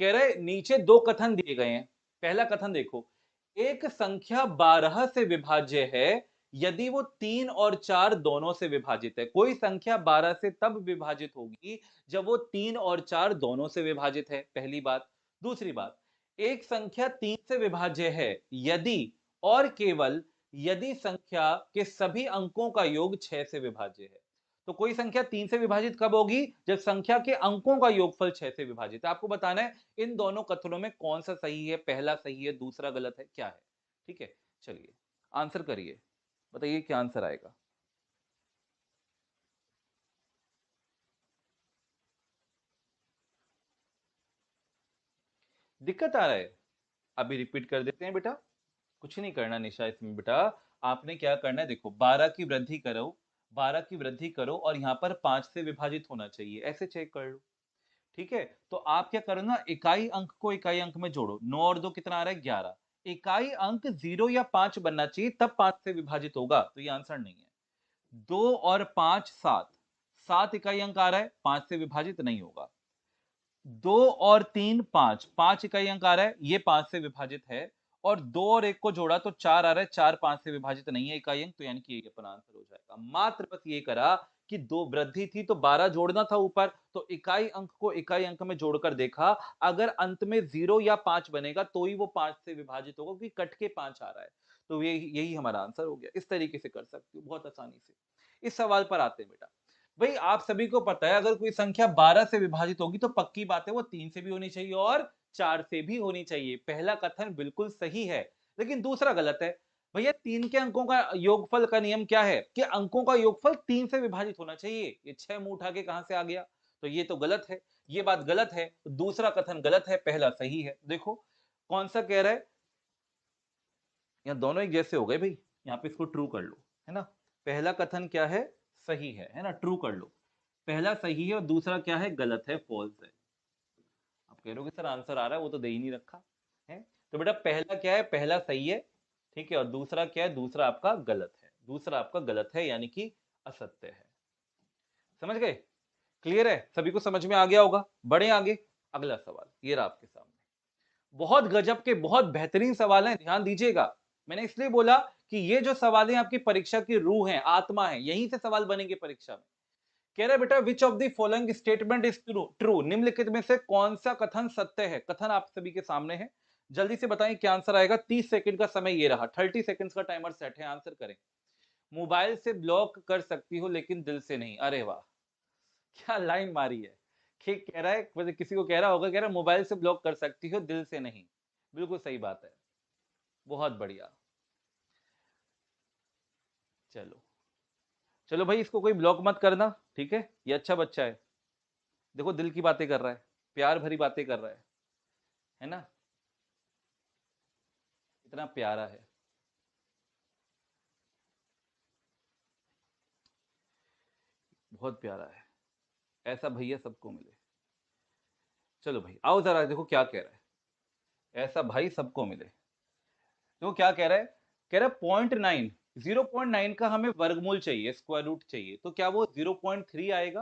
कह रहा है नीचे 2 कथन दिए गए हैं। पहला कथन देखो, एक संख्या 12 से विभाज्य है यदि वो 3 और 4 दोनों से विभाजित है। कोई संख्या 12 से तब विभाजित होगी जब वो 3 और 4 दोनों से विभाजित है, पहली बात। दूसरी बात, एक संख्या 3 से विभाज्य है यदि और केवल यदि संख्या के सभी अंकों का योग 6 से विभाज्य है। तो कोई संख्या 3 से विभाजित कब होगी? जब संख्या के अंकों का योगफल 6 से विभाजित है। आपको बताना है इन दोनों कथनों में कौन सा सही है, पहला सही है, दूसरा गलत है, क्या है। ठीक है, चलिए आंसर करिए, बताइए क्या आंसर आएगा। दिक्कत आ रहा है? अभी रिपीट कर देते हैं बेटा, कुछ नहीं करना निशा इसमें बेटा। आपने क्या करना है, देखो 12 की वृद्धि करो, 12 की वृद्धि करो और यहाँ पर 5 से विभाजित होना चाहिए, ऐसे चेक कर लो। ठीक है, तो आप क्या करो ना, इकाई अंक को इकाई अंक में जोड़ो, 9 और 2 कितना आ रहा है, 11। इकाई अंक 0 या 5 बनना चाहिए, तब 5 से विभाजित होगा, तो ये आंसर नहीं है। 2 और 5 7, 7 इकाई अंक आ रहा है, 5 से विभाजित नहीं होगा। 2 और 3 5, 5 इकाई अंक आ रहा है, ये 5 से विभाजित है। और 2 और 1 को जोड़ा तो 4 आ रहा है, 4 5 से विभाजित नहीं है इकाई अंक, तो यानी कि ये अपना आंसर हो जाएगा। मात्र बस ये करा कि 2 वृद्धि थी तो 12 जोड़ना था ऊपर, तो इकाई अंक को इकाई अंक में जोड़कर देखा, अगर अंत में 0 या 5 बनेगा तो ही वो 5 से विभाजित होगा, क्योंकि कट के 5 आ रहा है। तो यही हमारा आंसर हो गया। इस तरीके से कर सकते हो बहुत आसानी से। इस सवाल पर आते हैं बेटा। भाई आप सभी को पता है, अगर कोई संख्या 12 से विभाजित होगी तो पक्की बात है वो 3 से भी होनी चाहिए और 4 से भी होनी चाहिए। पहला कथन बिल्कुल सही है, लेकिन दूसरा गलत है। भैया 3 के अंकों का योगफल का नियम क्या है कि अंकों का योगफल 3 से विभाजित होना चाहिए। ये 6 मुंह उठा के कहां से आ गया? तो ये तो गलत है, ये बात गलत है। दूसरा कथन गलत है, पहला सही है। देखो कौन सा कह रहा है, यहाँ दोनों एक जैसे हो गए भाई, यहाँ पे इसको ट्रू कर लो, है ना। पहला कथन क्या है, सही है ना, ट्रू कर लो। पहला सही है और दूसरा क्या है, गलत है, फॉल्स है। आप कह रहे हो कि सर आंसर आ रहा है, वो तो दे ही नहीं रखा है। तो बेटा पहला क्या है, पहला सही है, ठीक है, और दूसरा क्या है, दूसरा आपका गलत है। दूसरा आपका गलत है यानी कि असत्य है। समझ गए? क्लियर है? सभी को समझ में आ गया होगा। बढ़े आगे, अगला सवाल ये रहा आपके सामने। बहुत गजब के, बहुत बेहतरीन सवाल हैं, ध्यान दीजिएगा। मैंने इसलिए बोला कि ये जो सवाल है आपकी परीक्षा की रूह है, आत्मा है, यहीं से सवाल बनेंगे परीक्षा में। कह रहा है बेटा विच of the following statement is true, true, निम्नलिखित में से कौन सा कथन सत्य है। कथन आप सभी के सामने है, जल्दी से बताएं क्या आंसर आएगा। 30 सेकंड का समय ये रहा, 30 सेकंड्स का टाइमर सेट है, आंसर करें। मोबाइल से ब्लॉक कर सकती हो लेकिन दिल से नहीं। अरे वाह, क्या लाइन मारी है। ठीक कह रहा है, मतलब किसी को कह रहा होगा, कह रहा है मोबाइल से ब्लॉक कर सकती हो दिल से नहीं। बिल्कुल सही बात है, बहुत बढ़िया। चलो चलो भाई, इसको कोई ब्लॉक मत करना, ठीक है, ये अच्छा बच्चा है। देखो दिल की बातें कर रहा है, प्यार भरी बातें कर रहा है ना, इतना प्यारा है। बहुत प्यारा है, ऐसा भैया सबको मिले। चलो भाई आओ जरा, देखो क्या कह रहा है, ऐसा भाई सबको मिले। तो क्या कह रहा है, कह रहा है 0.9, 0.9 का हमें वर्गमूल चाहिए, स्क्वायर रूट चाहिए, तो क्या वो 0.3 आएगा?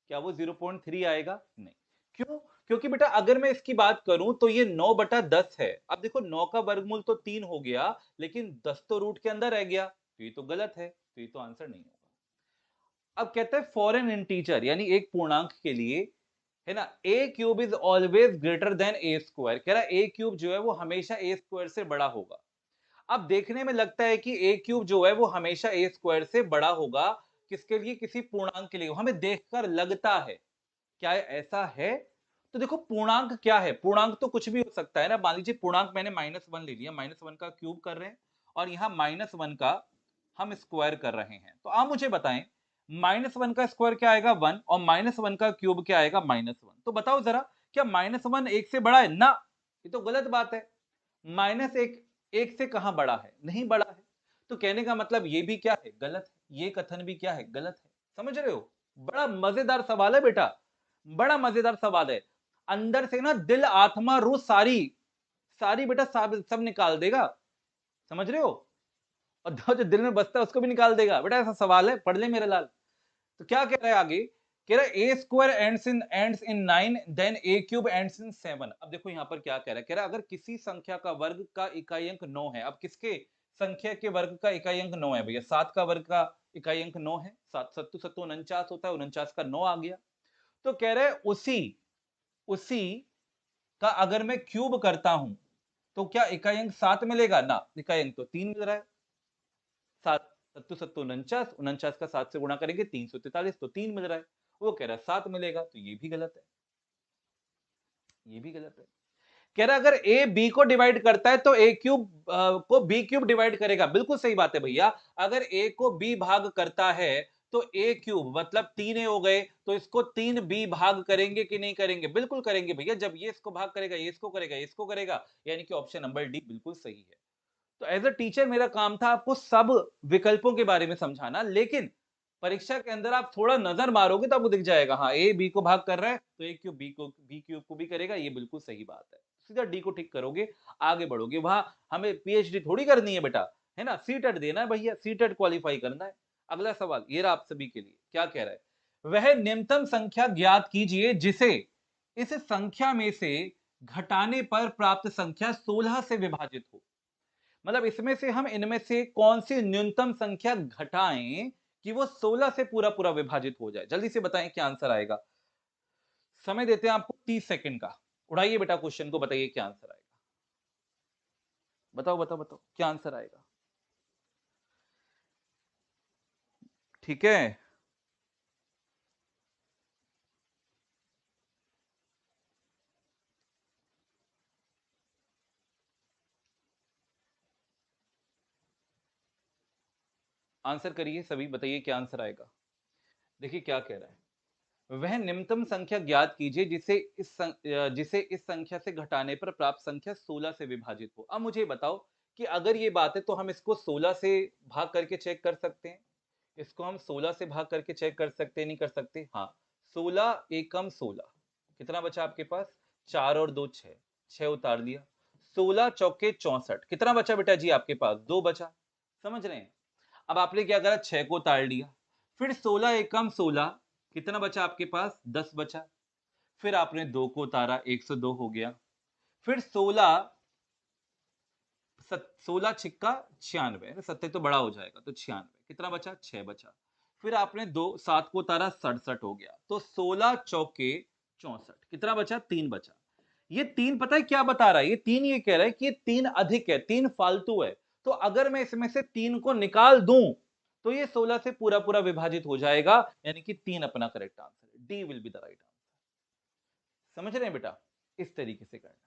क्या वो 0.3 आएगा? नहीं। क्यों? क्योंकि बेटा अगर मैं इसकी बात करूं तो ये 9/10 है। अब देखो 9 का वर्गमूल तो 3 हो गया, लेकिन 10 तो रूट के अंदर रह गया, तो ये तो गलत है, तो ये तो आंसर नहीं होगा। अब कहते हैं फॉर एन इंटीजर, यानी एक पूर्णांक के लिए, है ना, A cube is always greater than A square. कह रहा है ए क्यूब जो है वो हमेशा ए स्क्वायर से बड़ा होगा। अब देखने में लगता है कि ए क्यूब जो है वो हमेशा ए स्क्वायर से बड़ा होगा, किसके लिए, किसी पूर्णांक के लिए, हमें देखकर लगता है। क्या ऐसा है? तो देखो पूर्णांक क्या है, पूर्णांक तो कुछ भी हो सकता है ना। मान लीजिए पूर्णांक मैंने -1 ले लिया, -1 का क्यूब कर रहे हैं और यहाँ -1 का हम स्क्वायर कर रहे हैं। तो आप मुझे बताएं, -1 का स्क्वायर क्या आएगा, 1, और -1 का क्यूब क्या आएगा, -1। तो बताओ जरा, क्या -1 1 से बड़ा है ना? ये तो गलत बात है। -1 1 से कहां बड़ा है, नहीं बड़ा है। तो कहने का मतलब ये भी क्या है, गलत है, ये कथन भी क्या है, गलत है। समझ रहे हो? बड़ा मजेदार सवाल है बेटा, बड़ा मजेदार सवाल है। अंदर से ना दिल आत्मा रूह सारी, सारी बेटा सब निकाल देगा। समझ रहे हो? और जो दिल में बसता है उसको भी निकाल देगा। बेटा ऐसा सवाल है, पढ़ ले मेरे लाल। तो क्या कह रहा है आगे, कह रहा है A square ends in 9 then A cube ends in 7। अब देखो यहाँ पर क्या कह रहा है, कह रहा है अगर किसी संख्या का वर्ग का इकाई अंक 9 है। अब किसके संख्या के वर्ग का इकाई अंक 9 है भैया? 7 का वर्ग का इकाई अंक 9 है, 7 सत्तू सत्तू 49 होता है, 49 का 9 आ गया। तो कह रहे हैं उसी उसी का अगर मैं क्यूब करता हूं तो क्या इकाई अंक 7 मिलेगा ना, इकाई अंक तो 3 मिल रहा है। 7 सत्तू सत्तू 49, 49 का 7 से गुणा करेंगे 343, तो 3 मिल रहा है। वो कह रहा है 7 मिलेगा, तो ये भी गलत है, ये भी गलत है। कह रहा है अगर ए बी को डिवाइड करता है तो ए क्यूब को बी क्यूब डिवाइड करेगा। बिल्कुल सही बात है भैया, अगर ए को बी भाग करता है तो ए क्यूब मतलब 3 ए हो गए, तो इसको 3 बी भाग करेंगे कि नहीं करेंगे? बिल्कुल करेंगे भैया, जब ये इसको भाग करेगा, ये इसको करेगा, ये इसको करेगा, यानी कि ऑप्शन नंबर डी बिल्कुल सही है। तो एज अ टीचर मेरा काम था आपको सब विकल्पों के बारे में समझाना, लेकिन परीक्षा के अंदर आप थोड़ा नजर मारोगे तो आपको दिख जाएगा, हाँ ए बी को भाग कर रहा है तो ए क्यूब बी क्यूब को भी करेगा, ये बिल्कुल सही बात है। सीधा डी को ठीक करोगे, आगे बढ़ोगे। वहां हमें पीएचडी थोड़ी करनी है बेटा, है ना, सीटेट देना है भैया, सीटेट क्वालिफाई करना है। अगला सवाल ये रहा आप सभी के लिए, क्या कह रहा है, वह निम्नतम संख्या ज्ञात कीजिए जिसे इस संख्या में से घटाने पर प्राप्त संख्या 16 से विभाजित हो। मतलब इसमें से हम इनमें से कौन सी न्यूनतम संख्या घटाएं कि वो 16 से पूरा पूरा विभाजित हो जाए। जल्दी से बताएं क्या आंसर आएगा। समय देते हैं आपको 30 सेकंड का। उड़ाइए बेटा क्वेश्चन को, बताइए क्या आंसर आएगा। बताओ बताओ बताओ क्या आंसर आएगा। ठीक है, आंसर करिए सभी, बताइए क्या आंसर आएगा। देखिए क्या कह रहा है, वह निम्नतम संख्या ज्ञात कीजिए जिसे इस संख्या से घटाने पर प्राप्त संख्या 16 से विभाजित हो। अब मुझे बताओ कि अगर ये बात है तो हम इसको 16 से भाग करके चेक कर सकते हैं, इसको हम 16 से भाग करके चेक कर सकते हैं, नहीं कर सकते? हाँ, 16 एकम 16, कितना बचा आपके पास, 4 और 2 6, 6 उतार दिया, 16 चौके 64, कितना बचा बेटा जी आपके पास, 2 बचा। समझ रहे हैं? अब आपने क्या करा, 6 को उतार लिया, फिर 16 एकम 16, कितना बचा आपके पास, 10 बचा। फिर आपने 2 को उतारा, 102 हो गया। फिर 16 16 छिक्का 96, सत्ते तो बड़ा हो जाएगा तो 96, कितना बचा, 6 बचा। फिर आपने 2 7 को उतारा, 67 हो गया। तो 16 चौके 64, कितना बचा, 3 बचा। ये 3 पता है क्या बता रहा है, ये 3 ये कह रहा है कि ये 3 अधिक है, 3 फालतू है। तो अगर मैं इसमें से 3 को निकाल दूं तो ये 16 से पूरा पूरा विभाजित हो जाएगा, यानी कि 3 अपना करेक्ट आंसर है। D will be the right answer. समझ रहे हैं बेटा, इस तरीके से करना है।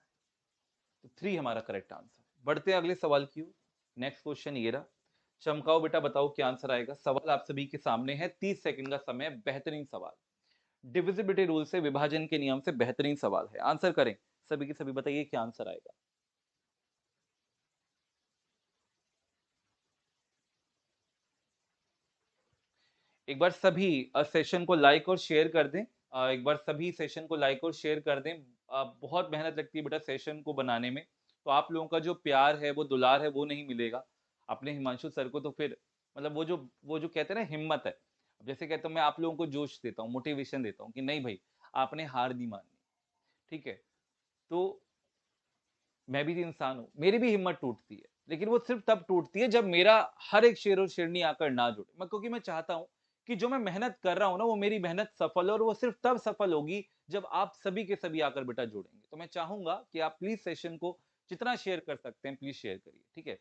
तो 3 हमारा करेक्ट आंसर। बढ़ते हैं अगले सवाल की ओर। नेक्स्ट क्वेश्चन ये रहा, चमकाओ बेटा, बताओ क्या आंसर आएगा। सवाल आप सभी के सामने है, 30 सेकंड का समय, बेहतरीन सवाल, डिविजिबिलिटी रूल से, विभाजन के नियम से बेहतरीन सवाल है। आंसर करें सभी के सभी, बताइए क्या आंसर आएगा। एक बार सभी सेशन को लाइक और शेयर कर दें। एक बार सभी सेशन को लाइक और शेयर कर दें। बहुत मेहनत लगती है बेटा सेशन को बनाने में, तो आप लोगों का जो प्यार है, वो दुलार है, वो नहीं मिलेगा अपने हिमांशु सर को। तो फिर मतलब वो जो कहते हैं ना हिम्मत है, जैसे कहता हूँ मैं आप लोगों को जोश देता हूँ, मोटिवेशन देता हूँ कि नहीं भाई आपने हार नहीं माननी। ठीक है, तो मैं भी इंसान हूँ, मेरी भी हिम्मत टूटती है, लेकिन वो सिर्फ तब टूटती है जब मेरा हर एक शेर और शेरनी आकर ना जुड़े। मैं क्योंकि मैं चाहता हूँ कि जो मैं मेहनत कर रहा हूँ ना, वो मेरी मेहनत सफल हो, और वो सिर्फ तब सफल होगी जब आप सभी के सभी आकर बेटा जुड़ेंगे। तो मैं चाहूंगा कि आप प्लीज सेशन को जितना शेयर कर सकते हैं प्लीज शेयर करिए। ठीक है,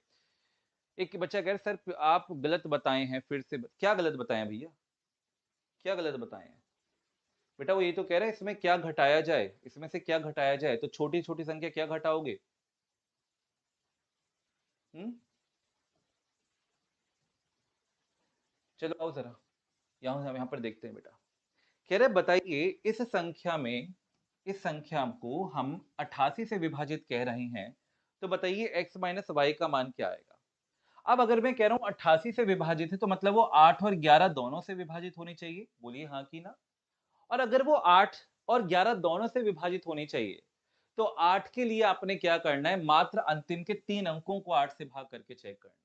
एक बच्चा कह रहा है सर आप गलत बताए हैं, फिर से क्या गलत बताए हैं भैया, क्या गलत बताए हैं बेटा? वो ये तो कह रहा है इसमें क्या घटाया जाए, इसमें से क्या घटाया जाए, तो छोटी छोटी संख्या क्या घटाओगे? हम्म, चलो आओ जरा, यहाँ यहाँ पर देखते हैं बेटा। कह रहे बताइए इस संख्या को हम 88 से विभाजित कह रहे हैं, तो बताइए x माइनस वाई का मान क्या आएगा। अब अगर मैं कह रहा हूं 88 से विभाजित है, तो मतलब वो 8 और 11 दोनों से विभाजित होनी चाहिए, बोलिए हाँ कि ना। और अगर वो 8 और 11 दोनों से विभाजित होनी चाहिए, तो 8 के लिए आपने क्या करना है, मात्र अंतिम के 3 अंकों को 8 से भाग करके चेक करना है।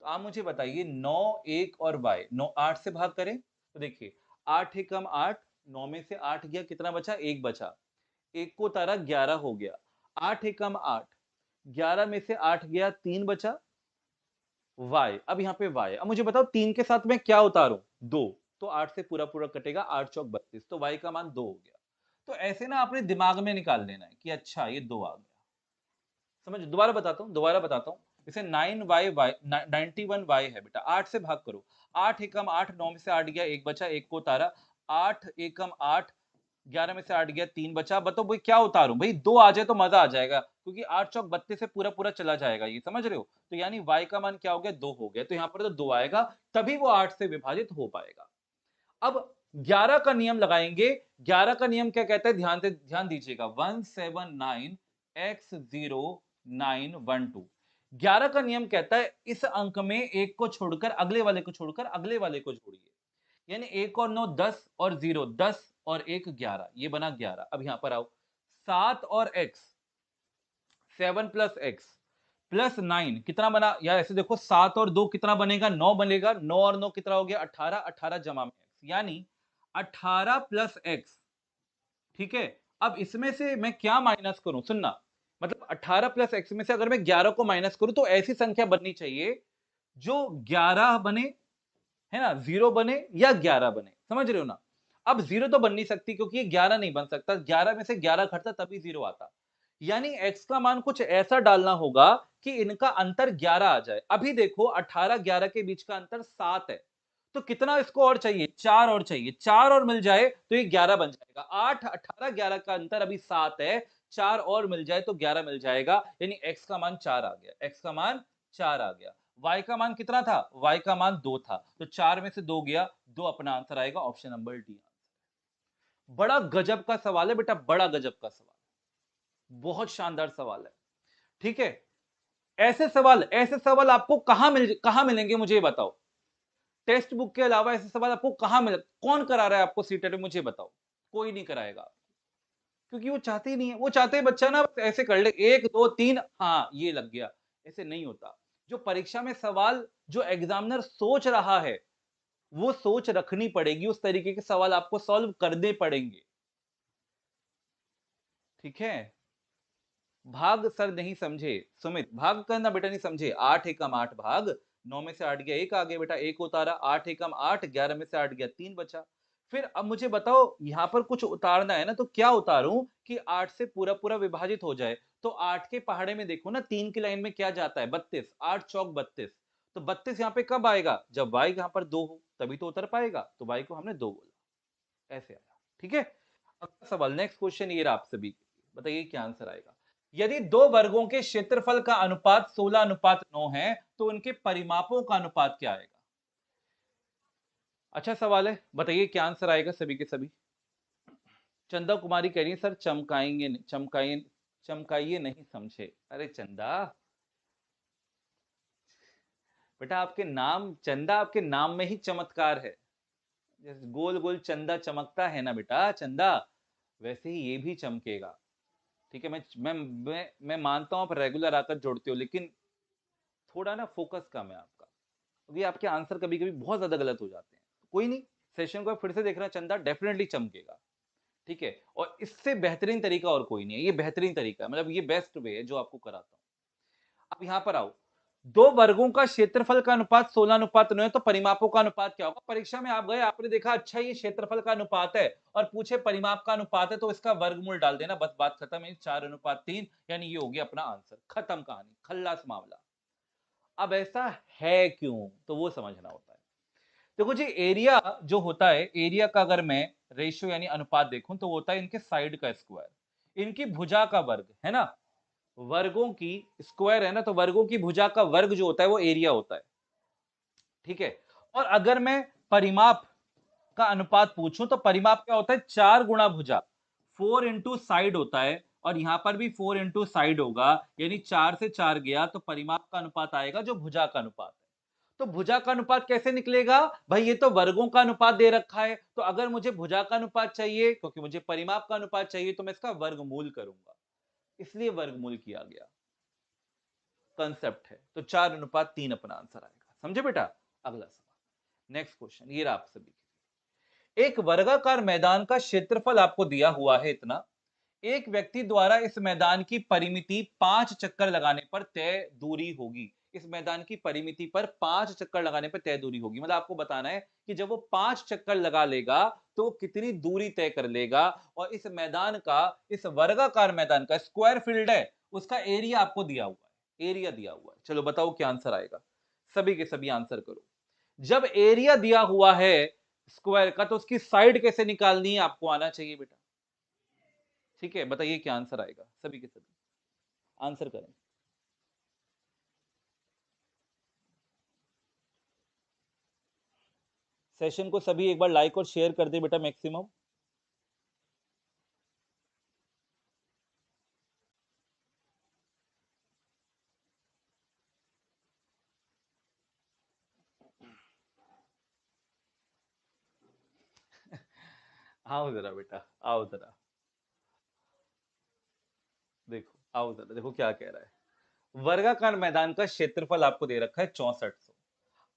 तो आप मुझे बताइए 9 1 और y, 9 8 से भाग करें तो देखिए 8 एकम 8, 9 में से 8 गया, कितना बचा, 1 बचा, 1 को उतारा 11 हो गया, 8 एकम 8, 11 में से 8 गया, 3 बचा, y। अब यहाँ पे y, अब मुझे बताओ 3 के साथ मैं क्या उतारूं, 2, तो 8 से पूरा पूरा कटेगा, 8 चौक 32, तो y का मान 2 हो गया। तो ऐसे ना आपने दिमाग में निकाल लेना है कि अच्छा ये 2 आ गया। समझ, दोबारा बताता हूँ, इसे 9y 91y है बेटा, 8 से भाग करो, 8 एकम 8, 9 में से 8 गया, 1 बचा, 1 को उतारा, 8 एकम 8, 11 में से 8 गया, 3 बचा। बताओ भाई क्या उतारूं, भाई 2 आ जाए तो मजा आ जाएगा, क्योंकि 8 चौक 32 से पूरा पूरा चला जाएगा, ये समझ रहे हो। तो यानी y का मान क्या हो गया, 2 हो गया, तो यहाँ पर तो 2 आएगा, तभी वो 8 से विभाजित हो पाएगा। अब 11 का नियम लगाएंगे। 11 का नियम क्या कहता है, ध्यान दीजिएगा, 179x0912। 11 का नियम कहता है इस अंक में एक को छोड़कर अगले वाले को छोड़कर अगले वाले को जोड़िए, यानी 1 और 9 10 और 0 10 और 1 11, ये बना 11। अब यहां पर आओ, 7 और x, 7 प्लस एक्स प्लस 9 कितना बना, या ऐसे देखो 7 और 2 कितना बनेगा, 9 बनेगा, 9 और 9 कितना हो गया 18, 18 जमा में x, यानी 18 प्लस एक्स। ठीक है, अब इसमें से मैं क्या माइनस करूं, सुनना, मतलब 18 प्लस एक्स में से अगर मैं 11 को माइनस करूं तो ऐसी संख्या बननी चाहिए जो 11 बने, है ना, 0 बने या 11 बने, समझ रहे हो ना। अब 0 तो बन नहीं सकती क्योंकि ये 11 नहीं बन सकता, 11 में से 11 घटता तभी 0 आता, यानी x का मान कुछ ऐसा डालना होगा कि इनका अंतर 11 आ जाए। अभी देखो 18 11 के बीच का अंतर 7 है, तो कितना इसको और चाहिए, 4 और चाहिए, 4 और मिल जाए तो ये 11 बन जाएगा। 8 18 11 का अंतर अभी 7 है, 4 और मिल जाए तो 11 मिल जाएगा, यानी x का मान 4 आ गया, x का मान 4 आ गया। y का मान कितना था, y का मान 2 था, तो 4 में से 2 गया, 2 अपना आंसर आएगा, ऑप्शन नंबर डी। बड़ा गजब का सवाल है बेटा, बड़ा गजब का सवाल, बहुत शानदार सवाल है। ठीक है, ऐसे सवाल आपको कहां मिलेंगे मुझे बताओ, टेक्स्ट बुक के अलावा ऐसे सवाल आपको कहां मिले, कौन करा रहा है आपको सीटेट में, मुझे बताओ। कोई नहीं कराएगा, क्योंकि वो चाहते ही नहीं है, वो चाहते हैं बच्चा ना ऐसे कर ले, 1 2 3 हाँ ये लग गया, ऐसे नहीं होता। जो परीक्षा में सवाल, जो एग्जामिनर सोच रहा है, वो सोच रखनी पड़ेगी, उस तरीके के सवाल आपको सॉल्व करने पड़ेंगे। ठीक है, भाग सर नहीं समझे, सुमित भाग करना बेटा नहीं समझे, 8 एकम 8 भाग, 9 में से 8 गया, एक आ गया बेटा, एक उतारा, 8 एकम 8, 11 में से 8 गया, 3 बचा। फिर अब मुझे बताओ यहाँ पर कुछ उतारना है ना, तो क्या उतारूं कि 8 से पूरा पूरा विभाजित हो जाए, तो 8 के पहाड़े में देखो ना, 3 की लाइन में क्या जाता है, 32, 8 चौक 32, तो 32 यहाँ पे कब आएगा, जब y यहाँ पर 2 हो, तभी तो उतर पाएगा, तो y को हमने 2 बोला, ऐसे आया। ठीक है, अगला सवाल, नेक्स्ट क्वेश्चन ये रहा आप सभी के लिए, बताइए क्या आंसर आएगा। यदि दो वर्गों के क्षेत्रफल का अनुपात 16:9 है, तो उनके परिमापों का अनुपात क्या आएगा। अच्छा सवाल है, बताइए क्या आंसर आएगा सभी के सभी। चंदा कुमारी कह रही है सर चमकाएंगे चमकाइए, चमकाइए नहीं समझे, अरे चंदा बेटा, आपके नाम चंदा, आपके नाम में ही चमत्कार है, जैसे गोल गोल चंदा चमकता है ना बेटा चंदा, वैसे ही ये भी चमकेगा। ठीक है, मैं मानता हूँ आप रेगुलर आकर जोड़ते हो, लेकिन थोड़ा ना फोकस कम है आपका, अभी आपके आंसर कभी कभी बहुत ज्यादा गलत हो जाते हैं। कोई नहीं, सेशन को फिर से देखना, चंदा डेफिनेटली चमकेगा। ठीक है, और इससे बेहतरीन तरीका और कोई नहीं है, ये बेहतरीन तरीका है, मतलब ये बेस्ट वे है जो आपको कराता हूं। अब यहां पर आओ, दो वर्गों का क्षेत्रफल का अनुपात 16:9 है, तो परिमापों का अनुपात क्या होगा। परीक्षा में आप गए, आपने देखा अच्छा ये क्षेत्रफल का अनुपात है, और पूछे परिमाप का अनुपात है, तो इसका वर्गमूल डाल देना, बस बात खत्म है, 4:3, यानी ये हो गया अपना आंसर, खत्म कहानी, खल्लास मामला। अब ऐसा है क्यों, तो वो समझना होता है। देखो जी, एरिया जो होता है, एरिया का अगर मैं रेशियो यानी अनुपात देखूं, तो वो होता है इनके साइड का स्क्वायर, इनकी भुजा का वर्ग, है ना, वर्गों की स्क्वायर है ना, तो वर्गों की भुजा का वर्ग जो होता है वो एरिया होता है। ठीक है, और अगर मैं परिमाप का अनुपात पूछूं, तो परिमाप क्या होता है, 4 गुणा भुजा, 4 इंटू साइड होता है, और यहां पर भी 4 इंटू साइड होगा, यानी 4 से 4 गया, तो परिमाप का अनुपात आएगा जो भुजा का अनुपात है। तो भुजा का अनुपात कैसे निकलेगा, भाई ये तो वर्गों का अनुपात दे रखा है, तो अगर मुझे भुजा का अनुपात चाहिए, क्योंकि मुझे परिमाप का अनुपात चाहिए, तो मैं इसका वर्गमूल करूंगा, इसलिए वर्गमूल किया गया, कंसेप्ट है। तो 4:3 अपना आंसर आएगा, समझे बेटा। अगला सवाल, नेक्स्ट क्वेश्चन ये रहा आप सभी के लिए। एक वर्गाकार मैदान का क्षेत्रफल आपको दिया हुआ है इतना, एक व्यक्ति द्वारा इस मैदान की परिमिति 5 चक्कर लगाने पर तय दूरी होगी, इस मैदान की परिमिति पर 5 चक्कर लगाने पर तय दूरी होगी, मतलब आपको बताना है कि जब वो 5 चक्कर लगा लेगा तो वो कितनी दूरी तय कर लेगा, और इस मैदान का, इस वर्गाकार मैदान का, स्क्वायर फील्ड है, उसका एरिया आपको दिया हुआ है, एरिया दिया हुआ है। चलो बताओ क्या आंसर आएगा, सभी के सभी आंसर करो। जब एरिया दिया हुआ है स्क्वायर का, तो उसकी साइड कैसे निकालनी है आपको आना चाहिए बेटा। ठीक है, बताइए क्या आंसर आएगा, सभी के सभी आंसर करें। सेशन को सभी एक बार लाइक और शेयर कर दे बेटा मैक्सिमम। आओ जरा बेटा, आओ जरा, देखो आओ जरा, देखो क्या कह रहा है। वर्गाकार मैदान का क्षेत्रफल आपको दे रखा है 6400।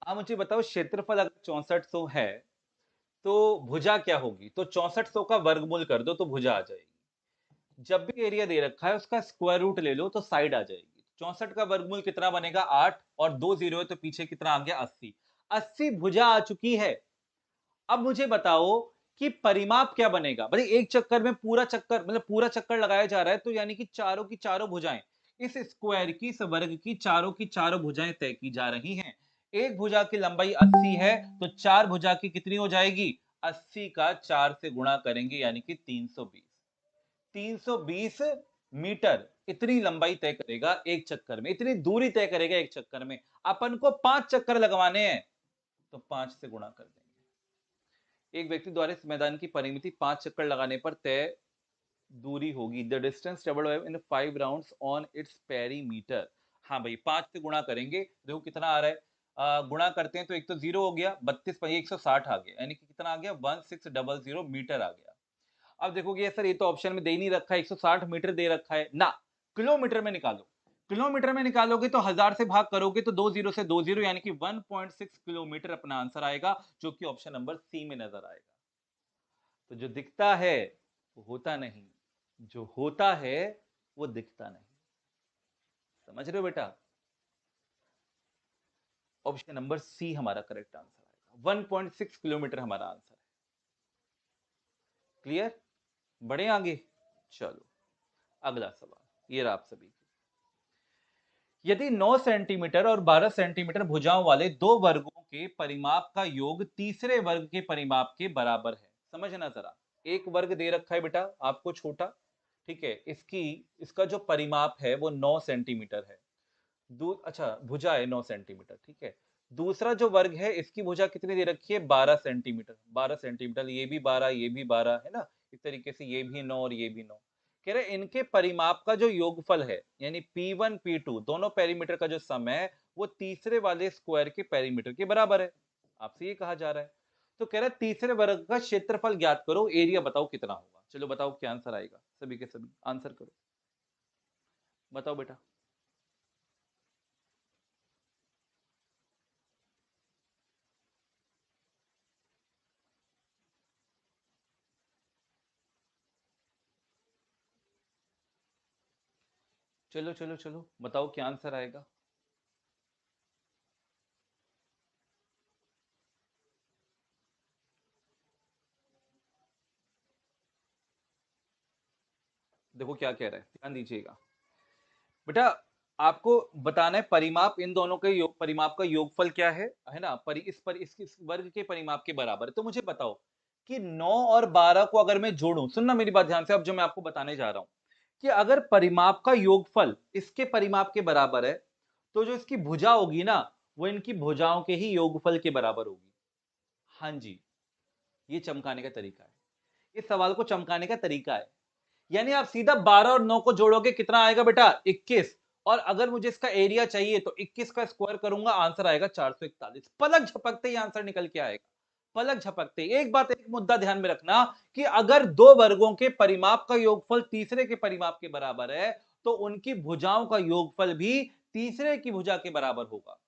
आप मुझे बताओ क्षेत्रफल अगर 6400 है तो भुजा क्या होगी? तो 6400 का वर्गमूल कर दो तो भुजा आ जाएगी। जब भी एरिया दे रखा है उसका स्क्वायर रूट ले लो तो साइड आ जाएगी। 64 का वर्गमूल कितना बनेगा? 8, और दो जीरो है तो पीछे कितना आ गया? 80। 80 भुजा आ चुकी है। अब मुझे बताओ कि परिमाप क्या बनेगा? भाई एक चक्कर में पूरा चक्कर, मतलब पूरा चक्कर लगाया जा रहा है, तो यानी कि चारों की चारों भुजाएं, इस स्क्वायर की, इस वर्ग की चारों भुजाएं तय की जा रही हैं। एक भुजा की लंबाई 80 है तो चार भुजा की कितनी हो जाएगी? 80 का 4 से गुणा करेंगे यानी कि 320। 320 मीटर इतनी लंबाई तय करेगा एक चक्कर में, इतनी दूरी तय करेगा एक चक्कर में। अपन को 5 चक्कर लगवाने हैं तो 5 से गुणा कर देंगे। एक व्यक्ति द्वारा इस मैदान की परिमिति 5 चक्कर लगाने पर तय दूरी होगी। The distance travelled in 5 rounds on its perimeter. हाँ भाई, 5 से गुणा करेंगे, देखो कितना आ रहा है। गुणा करते हैं तो एक तो जीरो हो गया, 32 160 आ गया, यानी कि कितना आ गया? 1600 मीटर आ गया। अब देखोगे सर ये तो ऑप्शन में दे ही नहीं रखा है, 160 मीटर दे रखा है ना। किलोमीटर में निकालो, किलोमीटर में निकालोगे तो 1000 से भाग करोगे तो दो जीरो से दो जीरो, यानी कि 1.6 किलोमीटर अपना आंसर आएगा, जो कि ऑप्शन नंबर सी में नजर आएगा। तो जो दिखता है वो होता नहीं, जो होता है वो दिखता नहीं। समझ रहे हो बेटा? ऑप्शन नंबर सी हमारा करेक्ट आंसर आएगा, 1.6 किलोमीटर हमारा आंसर है। क्लियर? बढ़े आगे? चलो अगला सवाल ये रहा आप सभी के। यदि 9 सेंटीमीटर और 12 सेंटीमीटर भुजाओं वाले दो वर्गों के परिमाप का योग तीसरे वर्ग के परिमाप के बराबर है। समझना जरा, एक वर्ग दे रखा है बेटा आपको छोटा, ठीक है, इसकी, इसका जो परिमाप है वो 9 सेंटीमीटर है। अच्छा भुजा है 9 सेंटीमीटर, ठीक है। दूसरा जो वर्ग है इसकी भुजा कितनी दे रखी है? 12 सेंटीमीटर। 12 सेंटीमीटर, ये भी 12, ये भी 12 है ना, इस तरीके से ये भी 9 और ये भी 9। कह रहे इनके परिमाप का जो योगफल है, यानी P1 P2 दोनों पेरीमीटर का जो सम है वो तीसरे वाले स्क्वायर के पेरीमीटर के बराबर है। आपसे ये कहा जा रहा है। तो कह रहा है तीसरे वर्ग का क्षेत्रफल ज्ञात करो, एरिया बताओ कितना होगा। चलो बताओ क्या आंसर आएगा, सभी के सभी आंसर करो, बताओ बेटा। चलो चलो चलो बताओ क्या आंसर आएगा। देखो क्या कह रहा है, ध्यान दीजिएगा बेटा। आपको बताना है परिमाप इन दोनों के योग, परिमाप का योगफल क्या है ना, इस वर्ग के परिमाप के बराबर है। तो मुझे बताओ कि 9 और 12 को अगर मैं जोड़ूं, सुनना मेरी बात ध्यान से, अब जो मैं आपको बताने जा रहा हूं, कि अगर परिमाप का योगफल इसके परिमाप के बराबर है तो जो इसकी भुजा होगी ना वो इनकी भुजाओं के ही योगफल के बराबर होगी। हाँ जी, ये चमकाने का तरीका है, इस सवाल को चमकाने का तरीका है। यानी आप सीधा 12 और 9 को जोड़ोगे कितना आएगा बेटा? 21। और अगर मुझे इसका एरिया चाहिए तो 21 का स्क्वायर करूंगा, आंसर आएगा 441। पलक झपकते ही आंसर निकल के आएगा, पलक झपकते ही। एक बात, एक मुद्दा ध्यान में रखना कि अगर दो वर्गों के परिमाप का योगफल तीसरे के परिमाप के बराबर है तो उनकी भुजाओं का योगफल भी तीसरे की भुजा के बराबर होगा।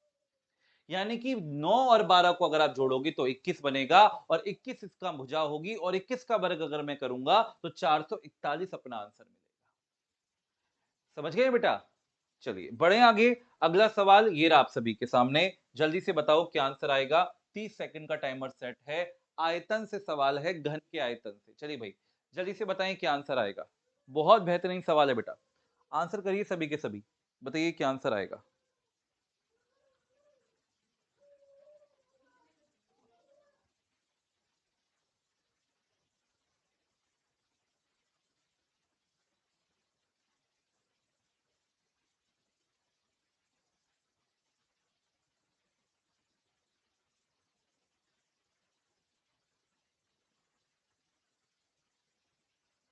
यानी कि 9 और 12 को अगर आप जोड़ोगे तो 21 बनेगा, और 21 इसका भुजा होगी, और 21 का वर्ग अगर मैं करूंगा तो 441 अपना आंसर मिलेगा। समझ गए बेटा? चलिए बढ़े आगे। अगला सवाल ये रहा आप सभी के सामने, जल्दी से बताओ क्या आंसर आएगा। 30 सेकंड का टाइमर सेट है। आयतन से सवाल है, घन के आयतन से। चलिए भाई जल्दी से बताएं क्या आंसर आएगा। बहुत बेहतरीन सवाल है बेटा, आंसर करिए सभी के सभी, बताइए क्या आंसर आएगा।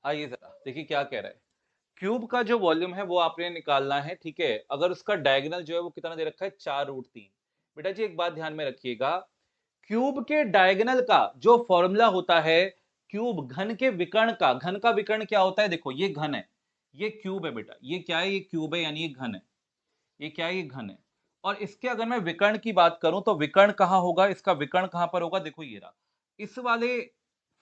आइए जरा देखिए क्या कह रहा है। क्यूब का जो वॉल्यूम है वो आपने निकालना है, ठीक है। अगर उसका डायगोनल जो है वो कितना दे रखा है? 4√3। बेटा जी एक बात ध्यान में रखिएगा, क्यूब के डायगोनल का जो फॉर्मूला होता है क्यूब, घन के विकर्ण का, घन का विकर्ण क्या होता है? देखो ये घन है, ये क्यूब है बेटा, ये क्या है? ये क्यूब है, यानी ये घन है। ये क्या है? ये घन है। और इसके अगर मैं विकर्ण की बात करूं तो विकर्ण कहाँ होगा? इसका विकर्ण कहां पर होगा? देखो ये रहा, इस वाले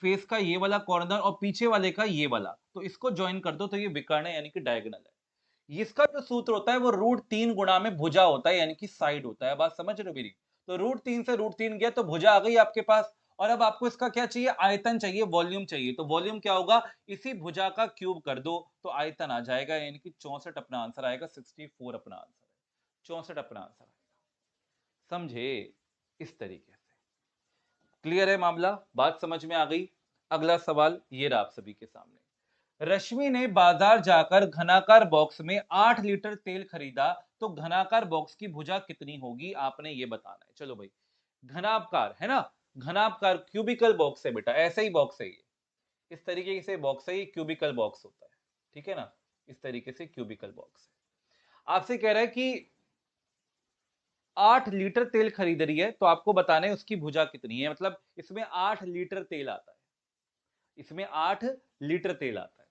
फेस का ये वाला कॉर्नर और पीछे वाले का ये वाला, तो इसको ज्वाइन कर दो तो ये विकर्ण है, यानी कि डायगोनल है। इसका जो सूत्र होता है वो √3 गुणा में भुजा होता है, यानी कि साइड होता है। बात समझ रहे हो मेरी? तो √3 से √3 गया तो भुजा आ गई आपके पास। और अब आपको इसका क्या चाहिए? आयतन चाहिए, वॉल्यूम चाहिए। तो वॉल्यूम क्या होगा? इसी भुजा का क्यूब कर दो तो आयतन आ जाएगा, यानी कि 64 अपना आंसर आएगा, 64 अपना आंसर है, 64 अपना आंसर आएगा। समझे? इस तरीके से क्लियर है मामला? बात समझ में आ गई? अगला सवाल ये रहा आप सभी के सामने। रश्मि ने बाजार जाकर घनाकार बॉक्स में 8 लीटर तेल खरीदा, तो घनाकार बॉक्स की भुजा कितनी होगी? आपने ये बताना है। चलो भाई, घनाकार है ना, घनाकार क्यूबिकल बॉक्स है बेटा, ऐसा ही बॉक्स है ये, इस तरीके से बॉक्स है ये, क्यूबिकल बॉक्स होता है, ठीक है ना? इस तरीके से क्यूबिकल बॉक्स है। आपसे कह रहा है कि 8 लीटर तेल खरीद रही है, तो आपको बताना है उसकी भुजा कितनी है। मतलब इसमें 8 लीटर तेल आता है, इसमें 8 लीटर तेल आता है।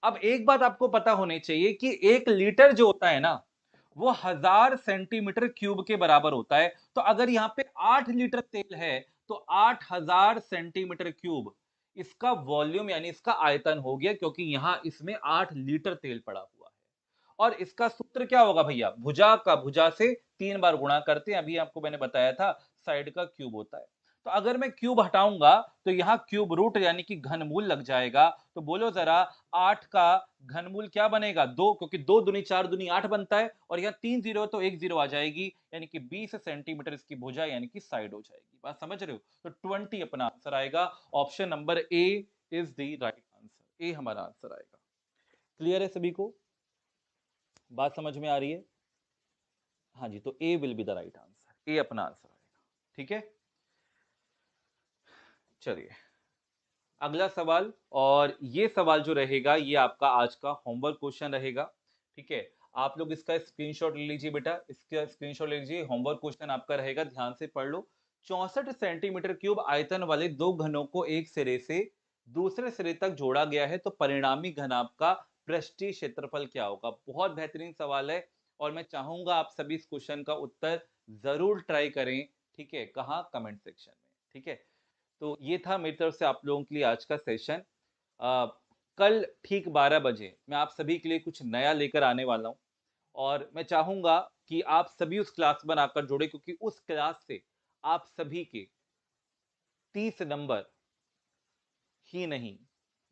अब एक बात आपको पता होनी चाहिए कि 1 लीटर जो होता है ना, वो 1000 सेंटीमीटर क्यूब के बराबर होता है। तो अगर यहाँ पे 8 लीटर तेल है, तो 8000 सेंटीमीटर क्यूब इसका वॉल्यूम, यानी इसका आयतन हो गया, क्योंकि यहां इसमें 8 लीटर तेल पड़ा हुआ है। और इसका सूत्र क्या होगा भैया? भुजा का भुजा से 3 बार गुणा करते हैं, अभी आपको मैंने बताया था, साइड का क्यूब होता है। तो अगर मैं क्यूब हटाऊंगा तो यहाँ क्यूब रूट यानी कि घनमूल लग जाएगा। तो बोलो जरा, 8 का घनमूल क्या बनेगा? 2, क्योंकि 2 दूनी 4 दूनी 8 बनता है, और यहाँ 3 जीरो तो 1 जीरो आ जाएगी, यानी कि 20 सेंटीमीटर इसकी भुजा यानी कि साइड हो जाएगी। बात समझ रहे हो? तो 20 अपना आंसर आएगा। Option number A is the right answer, A हमारा आंसर आएगा। क्लियर है सभी को? बात समझ में आ रही है? हाँ जी, तो A will be the right answer, A अपना आंसर आएगा। ठीक है, चलिए अगला सवाल। और ये सवाल जो रहेगा ये आपका आज का होमवर्क क्वेश्चन रहेगा। ठीक है, आप लोग इसका स्क्रीनशॉट ले लीजिए बेटा, इसका स्क्रीनशॉट ले लीजिए। होमवर्क क्वेश्चन आपका रहेगा, ध्यान से पढ़ लो। 64 सेंटीमीटर क्यूब आयतन वाले दो घनों को एक सिरे से दूसरे सिरे तक जोड़ा गया है, तो परिणामी घनाभ का पृष्ठीय क्षेत्रफल क्या होगा? बहुत बेहतरीन सवाल है, और मैं चाहूंगा आप सभी इस क्वेश्चन का उत्तर जरूर ट्राई करें। ठीक है, कहाँ? कमेंट सेक्शन में। ठीक है, तो ये था मेरी तरफ से आप लोगों के लिए आज का सेशन। अ, कल ठीक 12 बजे मैं आप सभी के लिए कुछ नया लेकर आने वाला हूँ, और मैं चाहूंगा कि आप सभी उस क्लास में आकर जुड़े, क्योंकि उस क्लास से आप सभी के 30 नंबर ही नहीं,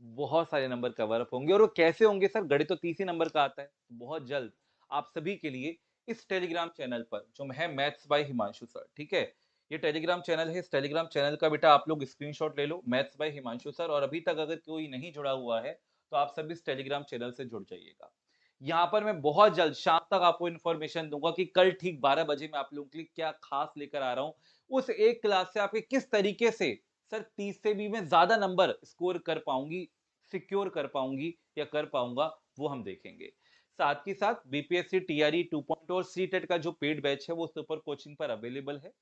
बहुत सारे नंबर कवर अप होंगे। और वो कैसे होंगे सर? गणित तो 30 ही नंबर का आता है। बहुत जल्द आप सभी के लिए इस टेलीग्राम चैनल पर, जो है मैथ्स बाय हिमांशु सर, ठीक है, ये टेलीग्राम चैनल है, इस टेलीग्राम चैनल का बेटा आप लोग स्क्रीनशॉट ले लो, मैथ्स बाय हिमांशु सर। और अभी तक अगर कोई नहीं जुड़ा हुआ है तो आप सभी इस टेलीग्राम चैनल से जुड़ जाइएगा। यहाँ पर मैं बहुत जल्द शाम तक आपको इन्फॉर्मेशन दूंगा कि कल ठीक 12 बजे मैं आप लोगों के लिए क्या खास लेकर आ रहा हूँ। उस एक क्लास से आपके किस तरीके से सर 30 से भी मैं ज्यादा नंबर स्कोर कर पाऊंगी, सिक्योर कर पाऊंगी या कर पाऊंगा, वो हम देखेंगे। साथ ही साथ बीपीएससी टीआरई 2.0 और सीटेट का जो पेड बैच है वो सुपर कोचिंग पर अवेलेबल है।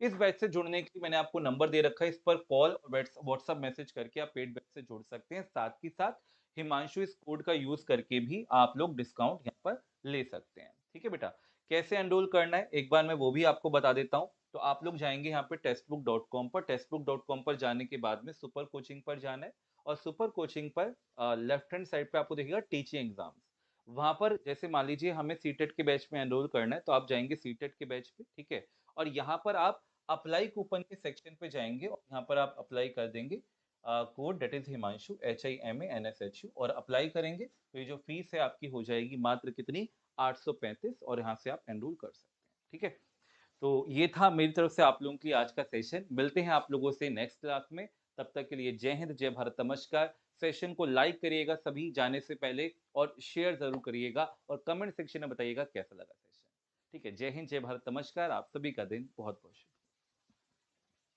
इस बैच से जुड़ने के लिए मैंने आपको नंबर दे रखा है, इस पर कॉल और व्हाट्सएप मैसेज करके आप पेड बैच से जुड़ सकते हैं। साथ ही साथ हिमांशु इस कोड का यूज करके भी आप लोग डिस्काउंट यहाँ पर ले सकते हैं। ठीक है बेटा, कैसे एनरोल करना है एक बार मैं वो भी आपको बता देता हूँ। तो आप लोग जाएंगे यहाँ पे टेक्स्टबुक.com पर, टेक्स्टबुक.com पर जाने के बाद में सुपर कोचिंग पर जाना है, और सुपर कोचिंग पर लेफ्ट हैंड साइड पे आपको देखिएगा टीचिंग एग्जाम्स। वहां पर जैसे मान लीजिए हमें सीटेट के बैच में एनरोल करना है, तो आप जाएंगे सीटेट के बैच पे, ठीक है, और यहाँ पर आप अप्लाई कूपन के सेक्शन पे जाएंगे, और यहाँ पर आप अप्लाई कर देंगे code, date is Himanshu, HIMANSHU, और अप्लाई करेंगे तो ये जो फीस है आपकी हो जाएगी मात्र कितनी? 835, और यहाँ से आप एनरोल कर सकते हैं। ठीक है, तो ये था मेरी तरफ से आप लोगों के लिए आज का सेशन। मिलते हैं आप लोगों से नेक्स्ट क्लास में, तब तक के लिए जय हिंद, जय भारत, नमस्कार। सेशन को लाइक करिएगा सभी जाने से पहले, और शेयर जरूर करिएगा, और कमेंट सेक्शन में बताइएगा कैसा लगा सेशन। ठीक है, जय हिंद, जय भारत, नमस्कार। आप सभी का दिन बहुत बहुत शुभ।